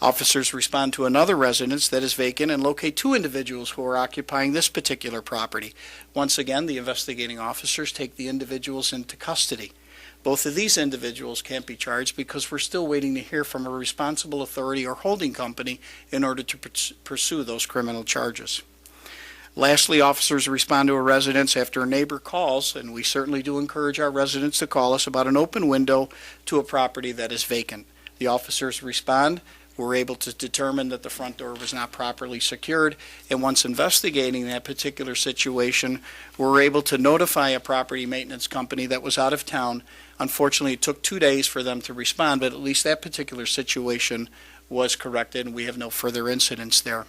Officers respond to another residence that is vacant and locate two individuals who are occupying this particular property. Once again, the investigating officers take the individuals into custody. Both of these individuals can't be charged because we're still waiting to hear from a responsible authority or holding company in order to pursue those criminal charges. Lastly, officers respond to a residence after a neighbor calls, and we certainly do encourage our residents to call us about an open window to a property that is vacant. The officers respond. We're able to determine that the front door was not properly secured, and once investigating that particular situation, we're able to notify a property maintenance company that was out of town. Unfortunately, it took 2 days for them to respond, but at least that particular situation was corrected, and we have no further incidents there.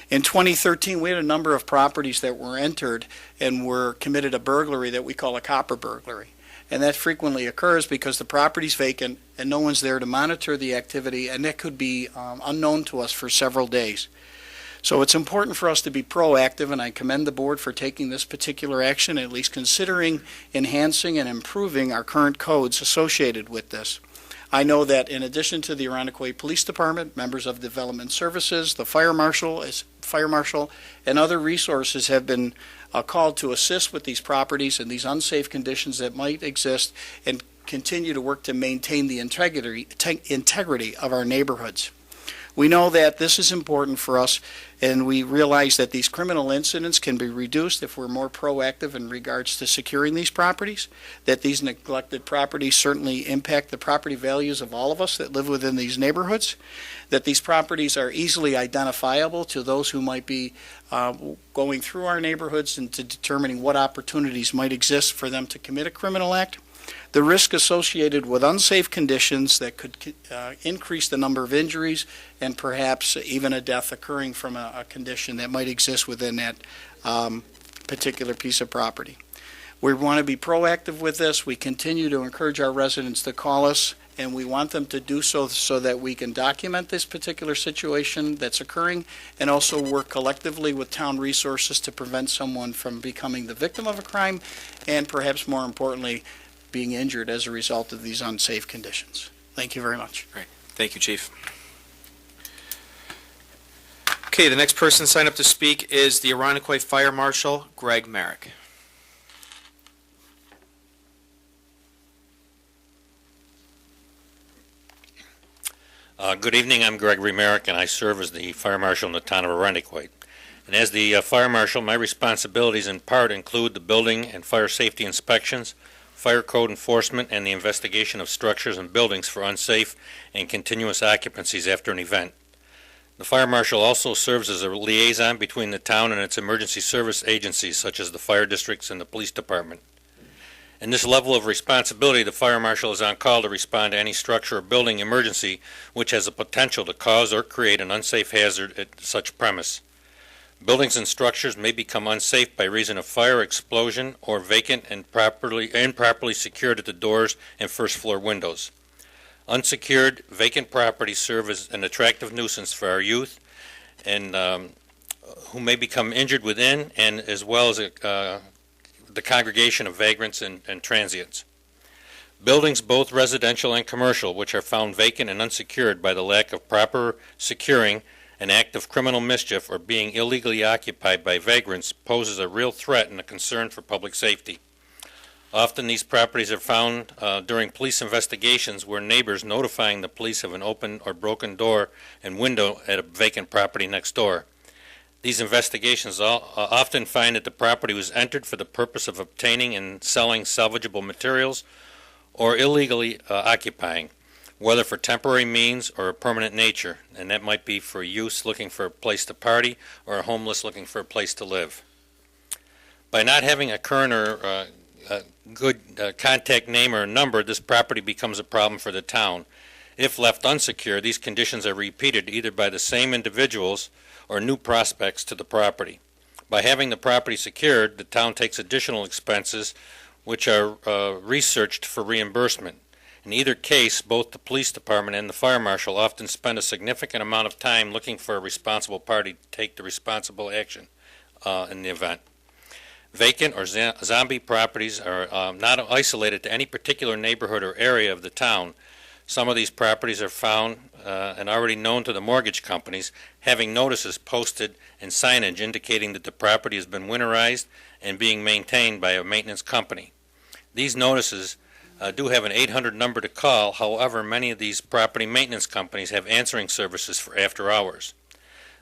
In 2013, we had a number of properties that were entered and were committed a burglary that we call a copper burglary. And that frequently occurs because the property's vacant and no one's there to monitor the activity, and that could be unknown to us for several days. So it's important for us to be proactive, and I commend the board for taking this particular action, at least considering enhancing and improving our current codes associated with this. I know that in addition to the Arundecoit Police Department, members of Development Services, the Fire Marshal, and other resources have been called to assist with these properties and these unsafe conditions that might exist and continue to work to maintain the integrity of our neighborhoods. We know that this is important for us, and we realize that these criminal incidents can be reduced if we're more proactive in regards to securing these properties, that these neglected properties certainly impact the property values of all of us that live within these neighborhoods, that these properties are easily identifiable to those who might be going through our neighborhoods and to determining what opportunities might exist for them to commit a criminal act. The risk associated with unsafe conditions that could increase the number of injuries and perhaps even a death occurring from a condition that might exist within that particular piece of property. We want to be proactive with this. We continue to encourage our residents to call us, and we want them to do so that we can document this particular situation that's occurring and also work collectively with town resources to prevent someone from becoming the victim of a crime and perhaps more importantly, being injured as a result of these unsafe conditions. Thank you very much. Great. Thank you, Chief. Okay, the next person signed up to speak is the Arundecoit Fire Marshal, Greg Merrick. Good evening. I'm Gregory Merrick, and I serve as the Fire Marshal in the town of Arundecoit. And as the Fire Marshal, my responsibilities in part include the building and fire safety inspections, fire code enforcement, and the investigation of structures and buildings for unsafe and continuous occupancies after an event. The Fire Marshal also serves as a liaison between the town and its emergency service agencies, such as the fire districts and the police department. In this level of responsibility, the Fire Marshal is on call to respond to any structure or building emergency which has a potential to cause or create an unsafe hazard at such premise. Buildings and structures may become unsafe by reason of fire, explosion, or vacant and improperly secured at the doors and first floor windows. Unsecured, vacant properties serve as an attractive nuisance for our youth and who may become injured within, and as well as the congregation of vagrants and transients. Buildings, both residential and commercial, which are found vacant and unsecured by the lack of proper securing an act of criminal mischief, or being illegally occupied by vagrants poses a real threat and a concern for public safety. Often these properties are found during police investigations where neighbors notifying the police of an open or broken door and window at a vacant property next door. These investigations often find that the property was entered for the purpose of obtaining and selling salvageable materials or illegally occupying, whether for temporary means or a permanent nature, and that might be for use looking for a place to party or a homeless looking for a place to live. By not having a current or good contact name or number, this property becomes a problem for the town. If left unsecured, these conditions are repeated either by the same individuals or new prospects to the property. By having the property secured, the town takes additional expenses which are researched for reimbursement. In either case, both the police department and the fire marshal often spend a significant amount of time looking for a responsible party to take the responsible action in the event. Vacant or zombie properties are not isolated to any particular neighborhood or area of the town. Some of these properties are found and already known to the mortgage companies, having notices posted and signage indicating that the property has been winterized and being maintained by a maintenance company. These notices do have an 800 number to call. However, many of these property maintenance companies have answering services for after hours.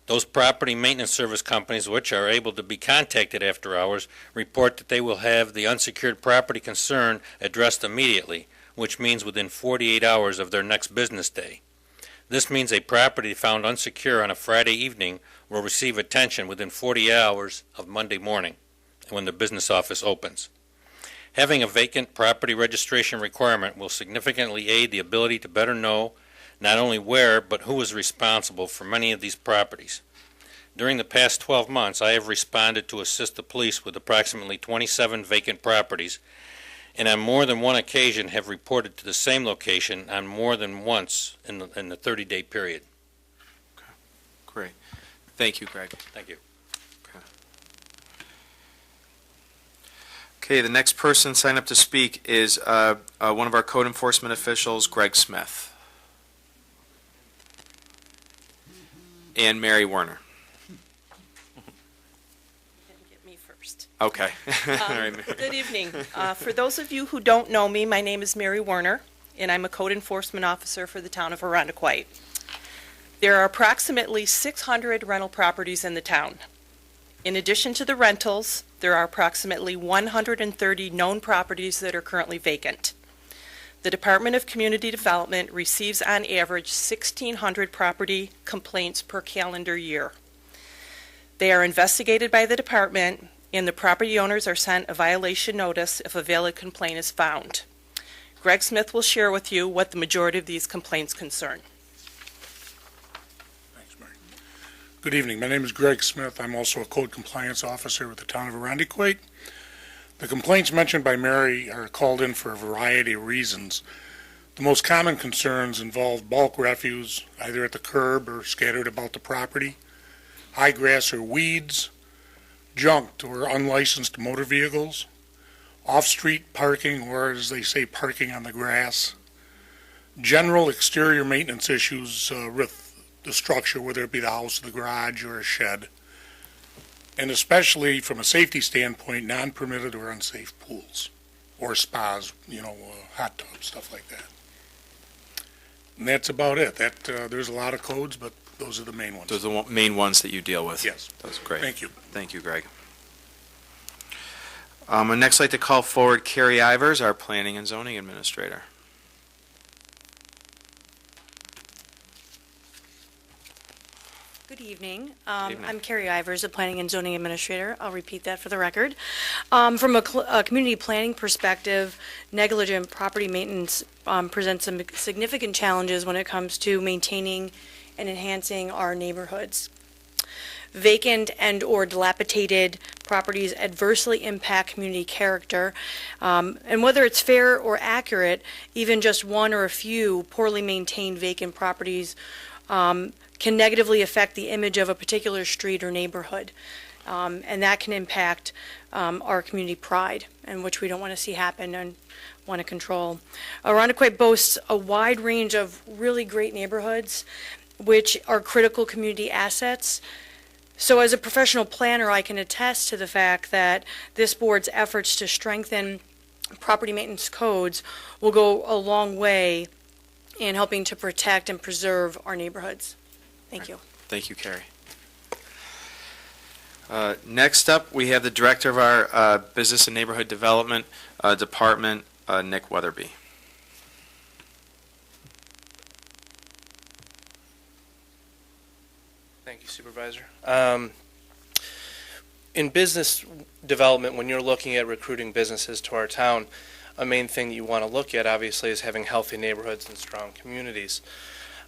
Those property maintenance service companies which are able to be contacted after hours report that they will have the unsecured property concern addressed immediately, which means within 48 hours of their next business day. This means a property found unsecure on a Friday evening will receive attention within 40 hours of Monday morning when the business office opens. Having a vacant property registration requirement will significantly aid the ability to better know not only where but who is responsible for many of these properties. During the past 12 months, I have responded to assist the police with approximately 27 vacant properties, and on more than one occasion have reported to the same location on more than once in the 30-day period. Great. Thank you, Greg. Thank you. Okay, the next person signed up to speak is one of our code enforcement officials, Greg Smith. And Mary Werner. Get me first. Okay. All right. Good evening. For those of you who don't know me, my name is Mary Werner, and I'm a code enforcement officer for the town of Arundequoit. There are approximately 600 rental properties in the town. In addition to the rentals, there are approximately 130 known properties that are currently vacant. The Department of Community Development receives on average 1,600 property complaints per calendar year. They are investigated by the department, and the property owners are sent a violation notice if a valid complaint is found. Greg Smith will share with you what the majority of these complaints concern. Thanks, Mary. Good evening. My name is Greg Smith. I'm also a code compliance officer with the town of Arundequoit. The complaints mentioned by Mary are called in for a variety of reasons. The most common concerns involve bulk refuse, either at the curb or scattered about the property, high grass or weeds, junked or unlicensed motor vehicles, off-street parking, or as they say, parking on the grass, general exterior maintenance issues with the structure, whether it be the house, the garage, or a shed, and especially from a safety standpoint, non-permitted or unsafe pools or spas, hot tubs, stuff like that. And that's about it. There's a lot of codes, but those are the main ones. Those are the main ones that you deal with? Yes. That's great. Thank you. Thank you, Greg. I'd next like to call forward Carrie Ivers, our Planning and Zoning Administrator. Good evening. Evening. I'm Carrie Ivers, the Planning and Zoning Administrator. I'll repeat that for the record. From a community planning perspective, negligent property maintenance presents some significant challenges when it comes to maintaining and enhancing our neighborhoods. Vacant and/or dilapidated properties adversely impact community character, and whether it's fair or accurate, even just one or a few poorly maintained vacant properties can negatively affect the image of a particular street or neighborhood, and that can impact our community pride, and which we don't want to see happen and want to control. Arundequoit boasts a wide range of really great neighborhoods, which are critical community assets. So as a professional planner, I can attest to the fact that this board's efforts to strengthen property maintenance codes will go a long way in helping to protect and preserve our neighborhoods. Thank you. Thank you, Carrie. Next up, we have the Director of our Business and Neighborhood Development Department, Nick Weatherby. Thank you, Supervisor. In business development, when you're looking at recruiting businesses to our town, a main thing you want to look at, obviously, is having healthy neighborhoods and strong communities.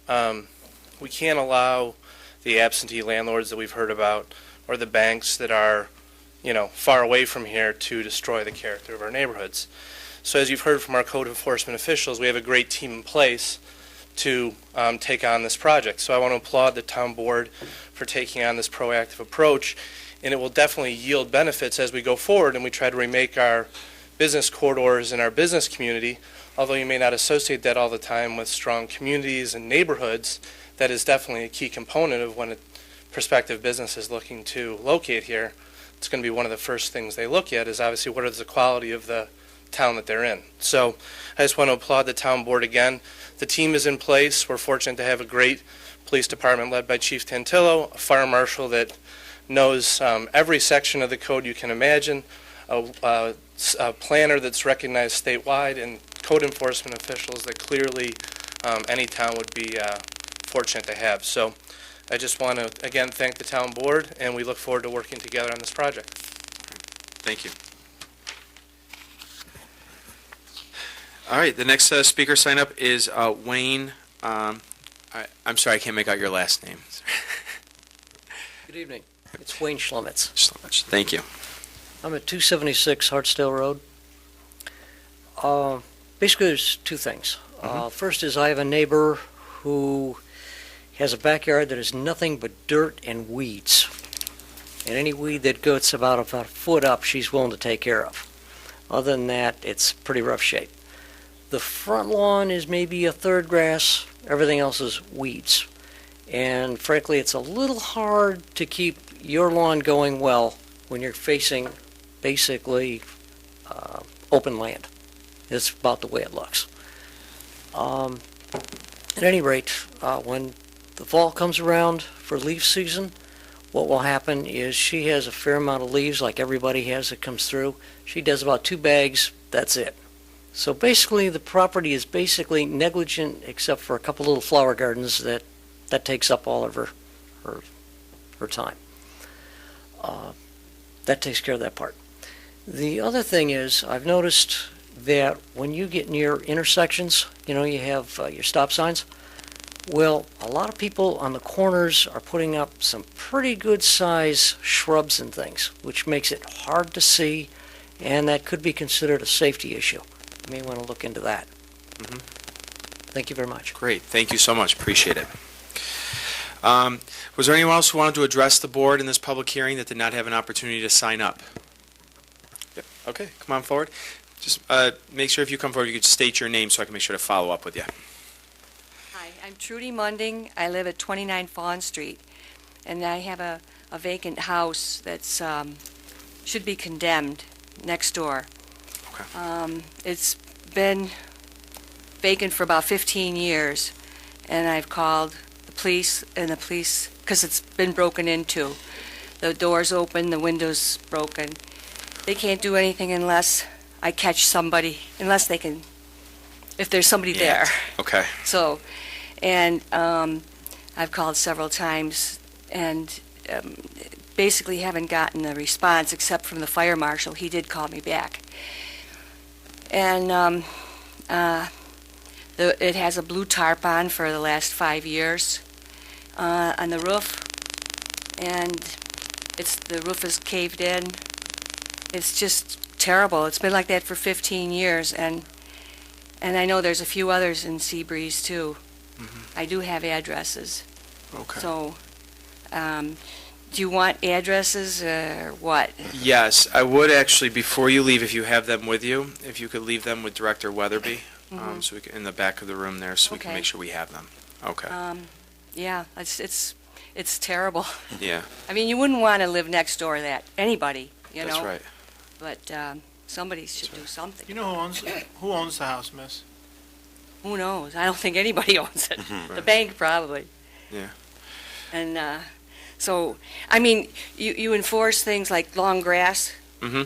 We can't allow the absentee landlords that we've heard about or the banks that are, far away from here to destroy the character of our neighborhoods. So as you've heard from our code enforcement officials, we have a great team in place to take on this project. So I want to applaud the town board for taking on this proactive approach, and it will definitely yield benefits as we go forward and we try to remake our business corridors in our business community. Although you may not associate that all the time with strong communities and neighborhoods, that is definitely a key component of when a prospective business is looking to locate here. It's going to be one of the first things they look at is obviously what is the quality of the town that they're in. So I just want to applaud the town board again. The team is in place. We're fortunate to have a great police department led by Chief Tantillo, a fire marshal that knows every section of the code you can imagine, a planner that's recognized statewide, and code enforcement officials that clearly any town would be fortunate to have. So I just want to, again, thank the town board, and we look forward to working together on this project. Thank you. All right, the next speaker sign up is Wayne. I'm sorry, I can't make out your last name. Good evening. It's Wayne Schlemitz. Thank you. I'm at 276 Hartsdale Road. Basically, there's two things. First is I have a neighbor who has a backyard that is nothing but dirt and weeds. And any weed that goes about a foot up, she's willing to take care of. Other than that, it's pretty rough shape. The front lawn is maybe a third grass. Everything else is weeds. And frankly, it's a little hard to keep your lawn going well when you're facing basically open land. It's about the way it looks. At any rate, when the fall comes around for leaf season, what will happen is she has a fair amount of leaves like everybody has that comes through. She does about 2 bags, that's it. So basically the property is basically negligent except for a couple little flower gardens that takes up all of her time. That takes care of that part. The other thing is I've noticed that when you get near intersections, you have your stop signs. Well, a lot of people on the corners are putting up some pretty good size shrubs and things, which makes it hard to see, and that could be considered a safety issue. You may want to look into that. Thank you very much. Great. Thank you so much. Appreciate it. Was there anyone else who wanted to address the board in this public hearing that did not have an opportunity to sign up? Yep. Okay, come on forward. Just make sure if you come forward, you could state your name so I can make sure to follow up with you. Hi, I'm Trudy Munding. I live at 29 Fawn Street, and I have a vacant house that's should be condemned next door. Okay. It's been vacant for about 15 years, and I've called the police, because it's been broken into. The door's open, the window's broken. They can't do anything unless I catch somebody, if there's somebody there. Okay. So, and I've called several times and basically haven't gotten a response except from the fire marshal. He did call me back. And it has a blue tarp on for the last 5 years on the roof, and the roof is caved in. It's just terrible. It's been like that for 15 years, and I know there's a few others in Seabreeze too. I do have addresses. Okay. So, do you want addresses or what? Yes, I would actually, before you leave, if you have them with you, if you could leave them with Director Weatherby, so we can, in the back of the room there, so we can Okay. make sure we have them. Okay. Yeah, it's terrible. Yeah, I mean, you wouldn't want to live next door to that, anybody, you that's know? right. But somebody should do something. You know who owns the house, miss? Who knows? I don't think anybody owns it. Mhm. The bank probably. Yeah. And so, I mean, you enforce things like long grass, Mm-hmm.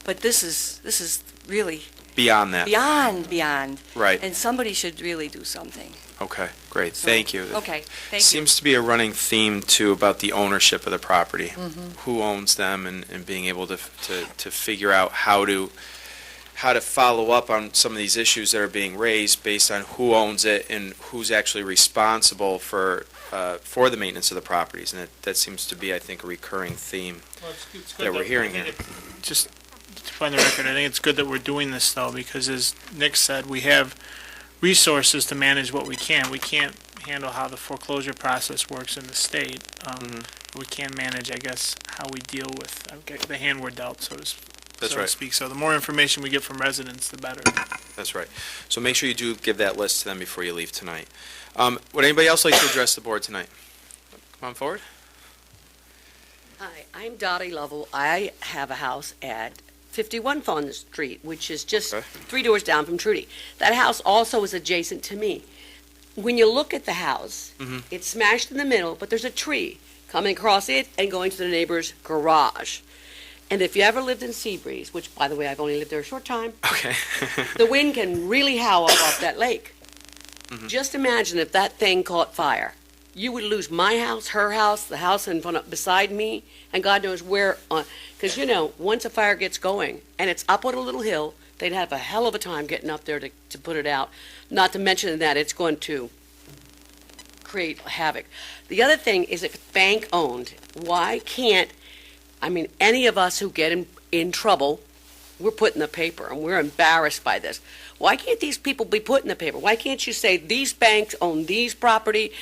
but this is really Beyond that. beyond. Right. And somebody should really do something. Okay, great. Thank you. Okay, thank you. Seems to be a running theme, too, about the ownership of the property. Mhm. Who owns them, and being able to figure out how to follow up on some of these issues that are being raised based on who owns it and who's actually responsible for the maintenance of the properties. And that seems to be, I think, a recurring theme Well, it's good that we're hearing here. Just to find the record, I think it's good that we're doing this, though, because as Nick said, we have resources to manage what we can. We can't handle how the foreclosure process works in the state. We can manage, I guess, how we deal with the hand we're dealt, so That's to right. speak. So the more information we get from residents, the better. That's right. So make sure you do give that list to them before you leave tonight. Would anybody else like to address the board tonight? Come on forward. Hi, I'm Dottie Lovell. I have a house at 51 Fawn Street, which is just 3 doors down from Trudy. That house also is adjacent to me. When you look at the house, it's smashed in the middle, but there's a tree coming across it and going to the neighbor's garage. And if you ever lived in Seabreeze, which, by the way, I've only lived there a short time, Okay. the wind can really howl off that lake. Just imagine if that thing caught fire. You would lose my house, her house, the house in front of, beside me, and God knows where. Because, you know, once a fire gets going and it's up on a little hill, they'd have a hell of a time getting up there to put it out. Not to mention that it's going to create havoc. The other thing is if it's bank-owned, why can't, I mean, any of us who get in trouble, we're put in the paper, and we're embarrassed by this. Why can't these people be put in the paper? Why can't you say these banks own these property?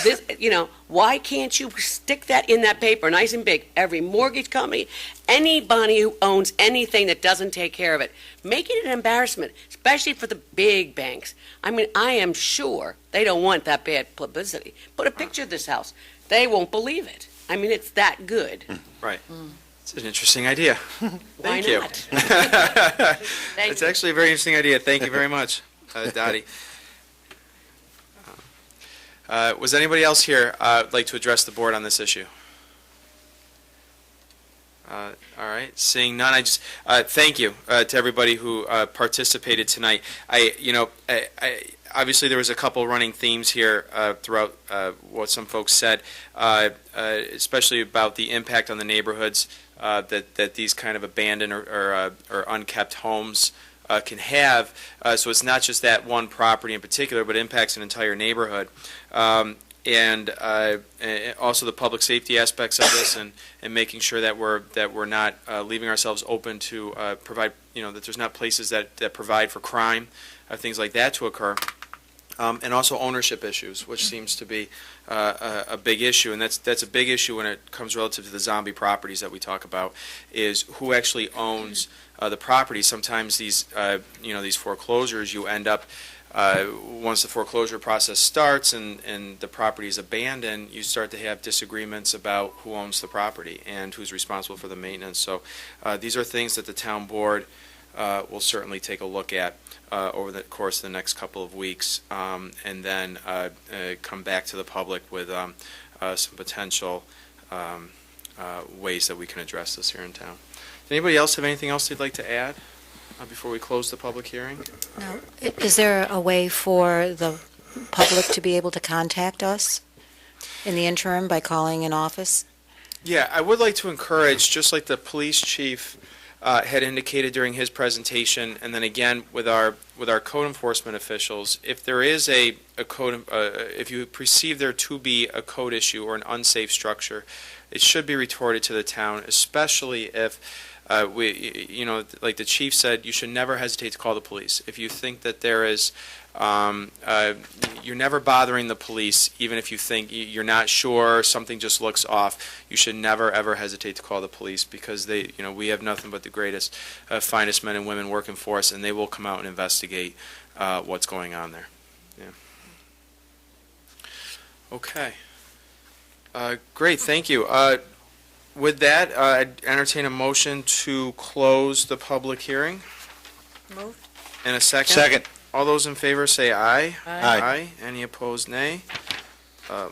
This, you know, why can't you stick that in that paper, nice and big? Every mortgage company, anybody who owns anything that doesn't take care of it, make it an embarrassment, especially for the big banks. I mean, I am sure they don't want that bad publicity. Put a picture of this house. They won't believe it. I mean, it's that good. Right. It's an interesting idea. Why Thank you. not? Thank It's you. actually a very interesting idea. Thank you very much, Dottie. Was anybody else here like to address the board on this issue? All right, seeing none, I just thank you to everybody who participated tonight. Obviously, there was a couple running themes here throughout what some folks said, especially about the impact on the neighborhoods that these kind of abandoned or unkept homes can have. So it's not just that one property in particular, but impacts an entire neighborhood. And also the public safety aspects of this, and making sure that we're not leaving ourselves open to provide, that there's not places that provide for crime, things like that to occur. And also ownership issues, which seems to be a big issue, and that's a big issue when it comes relative to the zombie properties that we talk about, is who actually owns the property. Sometimes these foreclosures, you end up once the foreclosure process starts and the property is abandoned, you start to have disagreements about who owns the property and who's responsible for the maintenance. So these are things that the town board will certainly take a look at over the course of the next couple of weeks, and then come back to the public with some potential ways that we can address this here in town. Does anybody else have anything else they'd like to add before we close the public hearing? No. Is there a way for the public to be able to contact us in the interim by calling an office? Yeah, I would like to encourage, just like the police chief had indicated during his presentation, and then again with our code enforcement officials, if there is a code, if you perceive there to be a code issue or an unsafe structure, it should be reported to the town, especially if like the chief said, you should never hesitate to call the police. If you think that there is, you're never bothering the police, even if you think you're not sure, something just looks off, you should never, ever hesitate to call the police, because we have nothing but the greatest, finest men and women working for us, and they will come out and investigate what's going on there. Yeah. Okay. Great, thank you. With that, I'd entertain a motion to close the public hearing. Move. In a second? Second. All those in favor say aye. Aye. Any opposed, nay.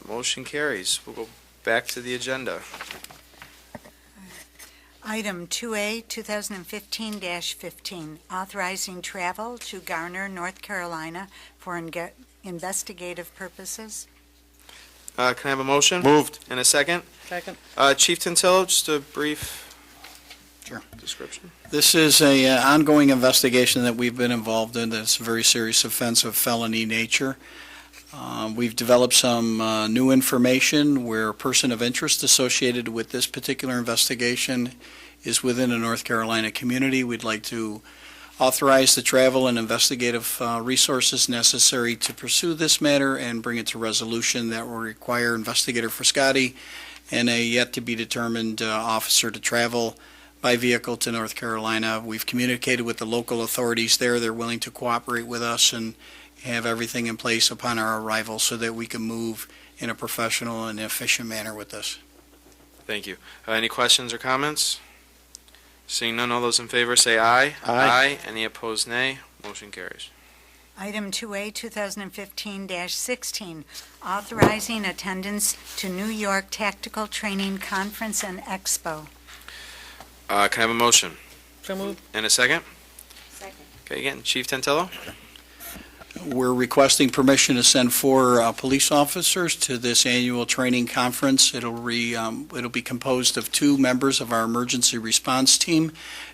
Motion carries. We'll go back to the agenda. Item 2A, 2015-15, authorizing travel to Garner, North Carolina for investigative purposes. Can I have a motion? Moved. In a second? Second. Chief Tintillo, just a brief Sure. description. This is a ongoing investigation that we've been involved in. That's a very serious offense of felony nature. We've developed some new information where a person of interest associated with this particular investigation is within the North Carolina community. We'd like to authorize the travel and investigative resources necessary to pursue this matter and bring it to resolution. That will require Investigator Frascati and a yet-to-be-determined officer to travel by vehicle to North Carolina. We've communicated with the local authorities there. They're willing to cooperate with us and have everything in place upon our arrival so that we can move in a professional and efficient manner with this. Thank you. Any questions or comments? Seeing none, all those in favor say aye. Aye. Any opposed, nay. Motion carries. Item 2A, 2015-16, authorizing attendance to New York Tactical Training Conference and Expo. Can I have a motion? So moved. In a second? Second. Okay, again, Chief Tintillo? We're requesting permission to send 4 police officers to this annual training conference. It'll be composed of 2 members of our emergency response team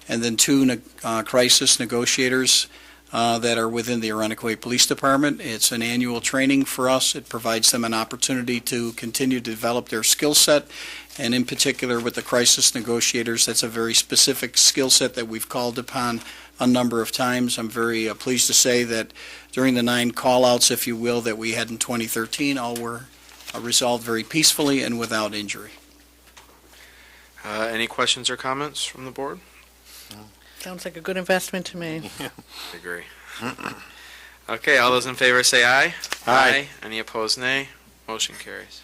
and then 2 crisis negotiators that are within the Arundecoyt Police Department. It's an annual training for us. It provides them an opportunity to continue to develop their skill set, and in particular with the crisis negotiators, that's a very specific skill set that we've called upon a number of times. I'm very pleased to say that during the 9 call-outs, if you will, that we had in 2013, all were resolved very peacefully and without injury. Any questions or comments from the board? Sounds like a good investment to me. I agree. Okay, all those in favor say aye. Aye. Any opposed, nay. Motion carries.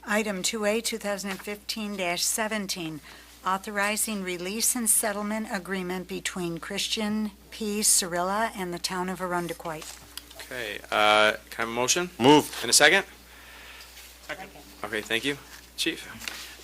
Item 2A, 2015-17, authorizing release and settlement agreement between Christian P. Cirilla and the town of Arundecoyt. Okay, can I have a motion? Moved. In a second? Second. Okay, thank you. Chief?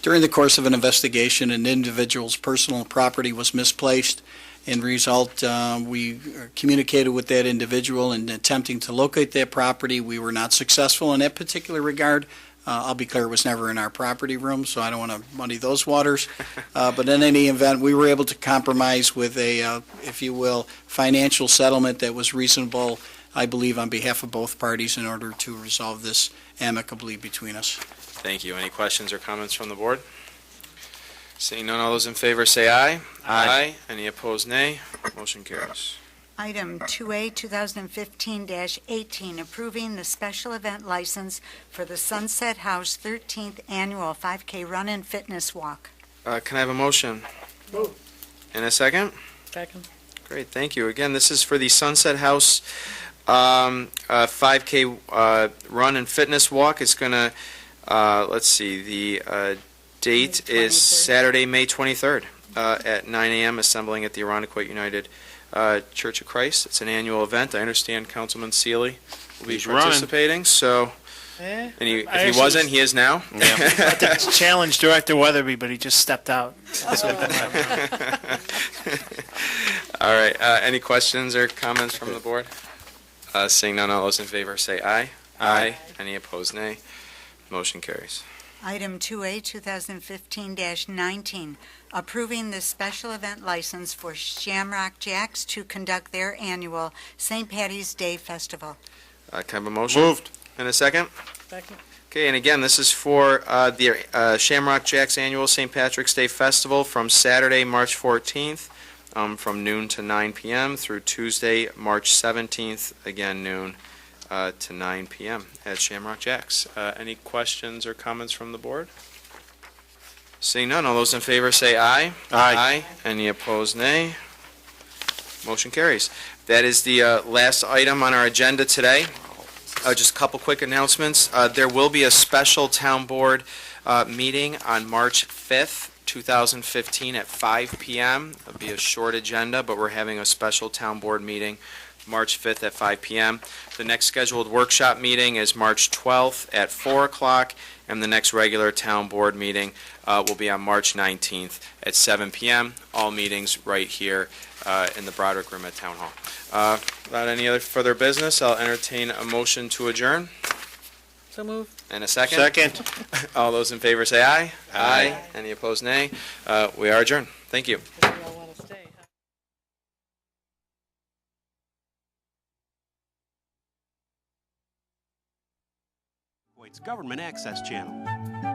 During the course of an investigation, an individual's personal property was misplaced. In result, we communicated with that individual in attempting to locate that property. We were not successful in that particular regard. I'll be clear, it was never in our property room, so I don't want to muddy those waters. But in any event, we were able to compromise with a, if you will, financial settlement that was reasonable, I believe, on behalf of both parties in order to resolve this amicably between us. Thank you. Any questions or comments from the board? Seeing none, all those in favor say aye. Aye. Any opposed, nay. Motion carries. Item 2A, 2015-18, approving the special event license for the Sunset House 13th Annual 5K Run and Fitness Walk. Can I have a motion? Moved. In a second? Second. Great, thank you. Again, this is for the Sunset House 5K Run and Fitness Walk. It's going to, let's see, the date May is 23rd. Saturday, May 23rd at 9 a.m., assembling at the Arundecoyt United Church of Christ. It's an annual event. I understand Councilman Seeley will be He's running. participating, so, Eh? and I if actually he wasn't, was- he is now. About to challenge Director Weatherby, but he just stepped out. So it didn't happen. All right, any questions or comments from the board? Seeing none, all those in favor say aye. Aye. Any opposed, nay. Motion carries. Item 2A, 2015-19, approving the special event license for Shamrock Jacks to conduct their annual St. Patty's Day Festival. Can I have a motion? Moved. In a second? Second. Okay, and again, this is for the Shamrock Jacks Annual St. Patrick's Day Festival from Saturday, March 14th, from noon to 9 p.m. through Tuesday, March 17th, again noon to 9 p.m. at Shamrock Jacks. Any questions or comments from the board? Seeing none, all those in favor say aye. Aye. Any opposed, nay. Motion carries. That is the last item on our agenda today. Just a couple quick announcements. There will be a special town board meeting on March 5th, 2015 at 5 p.m. It'll be a short agenda, but we're having a special town board meeting March 5th at 5 p.m. The next scheduled workshop meeting is March 12th at 4 o'clock, and the next regular town board meeting will be on March 19th at 7 p.m. All meetings right here in the Broderick Room at Town Hall. Without any other further business, I'll entertain a motion to adjourn. So move. And a second? Second. All those in favor say aye. Aye. Any opposed, nay. We are adjourned. Thank you. We all want to stay. Government Access Channel.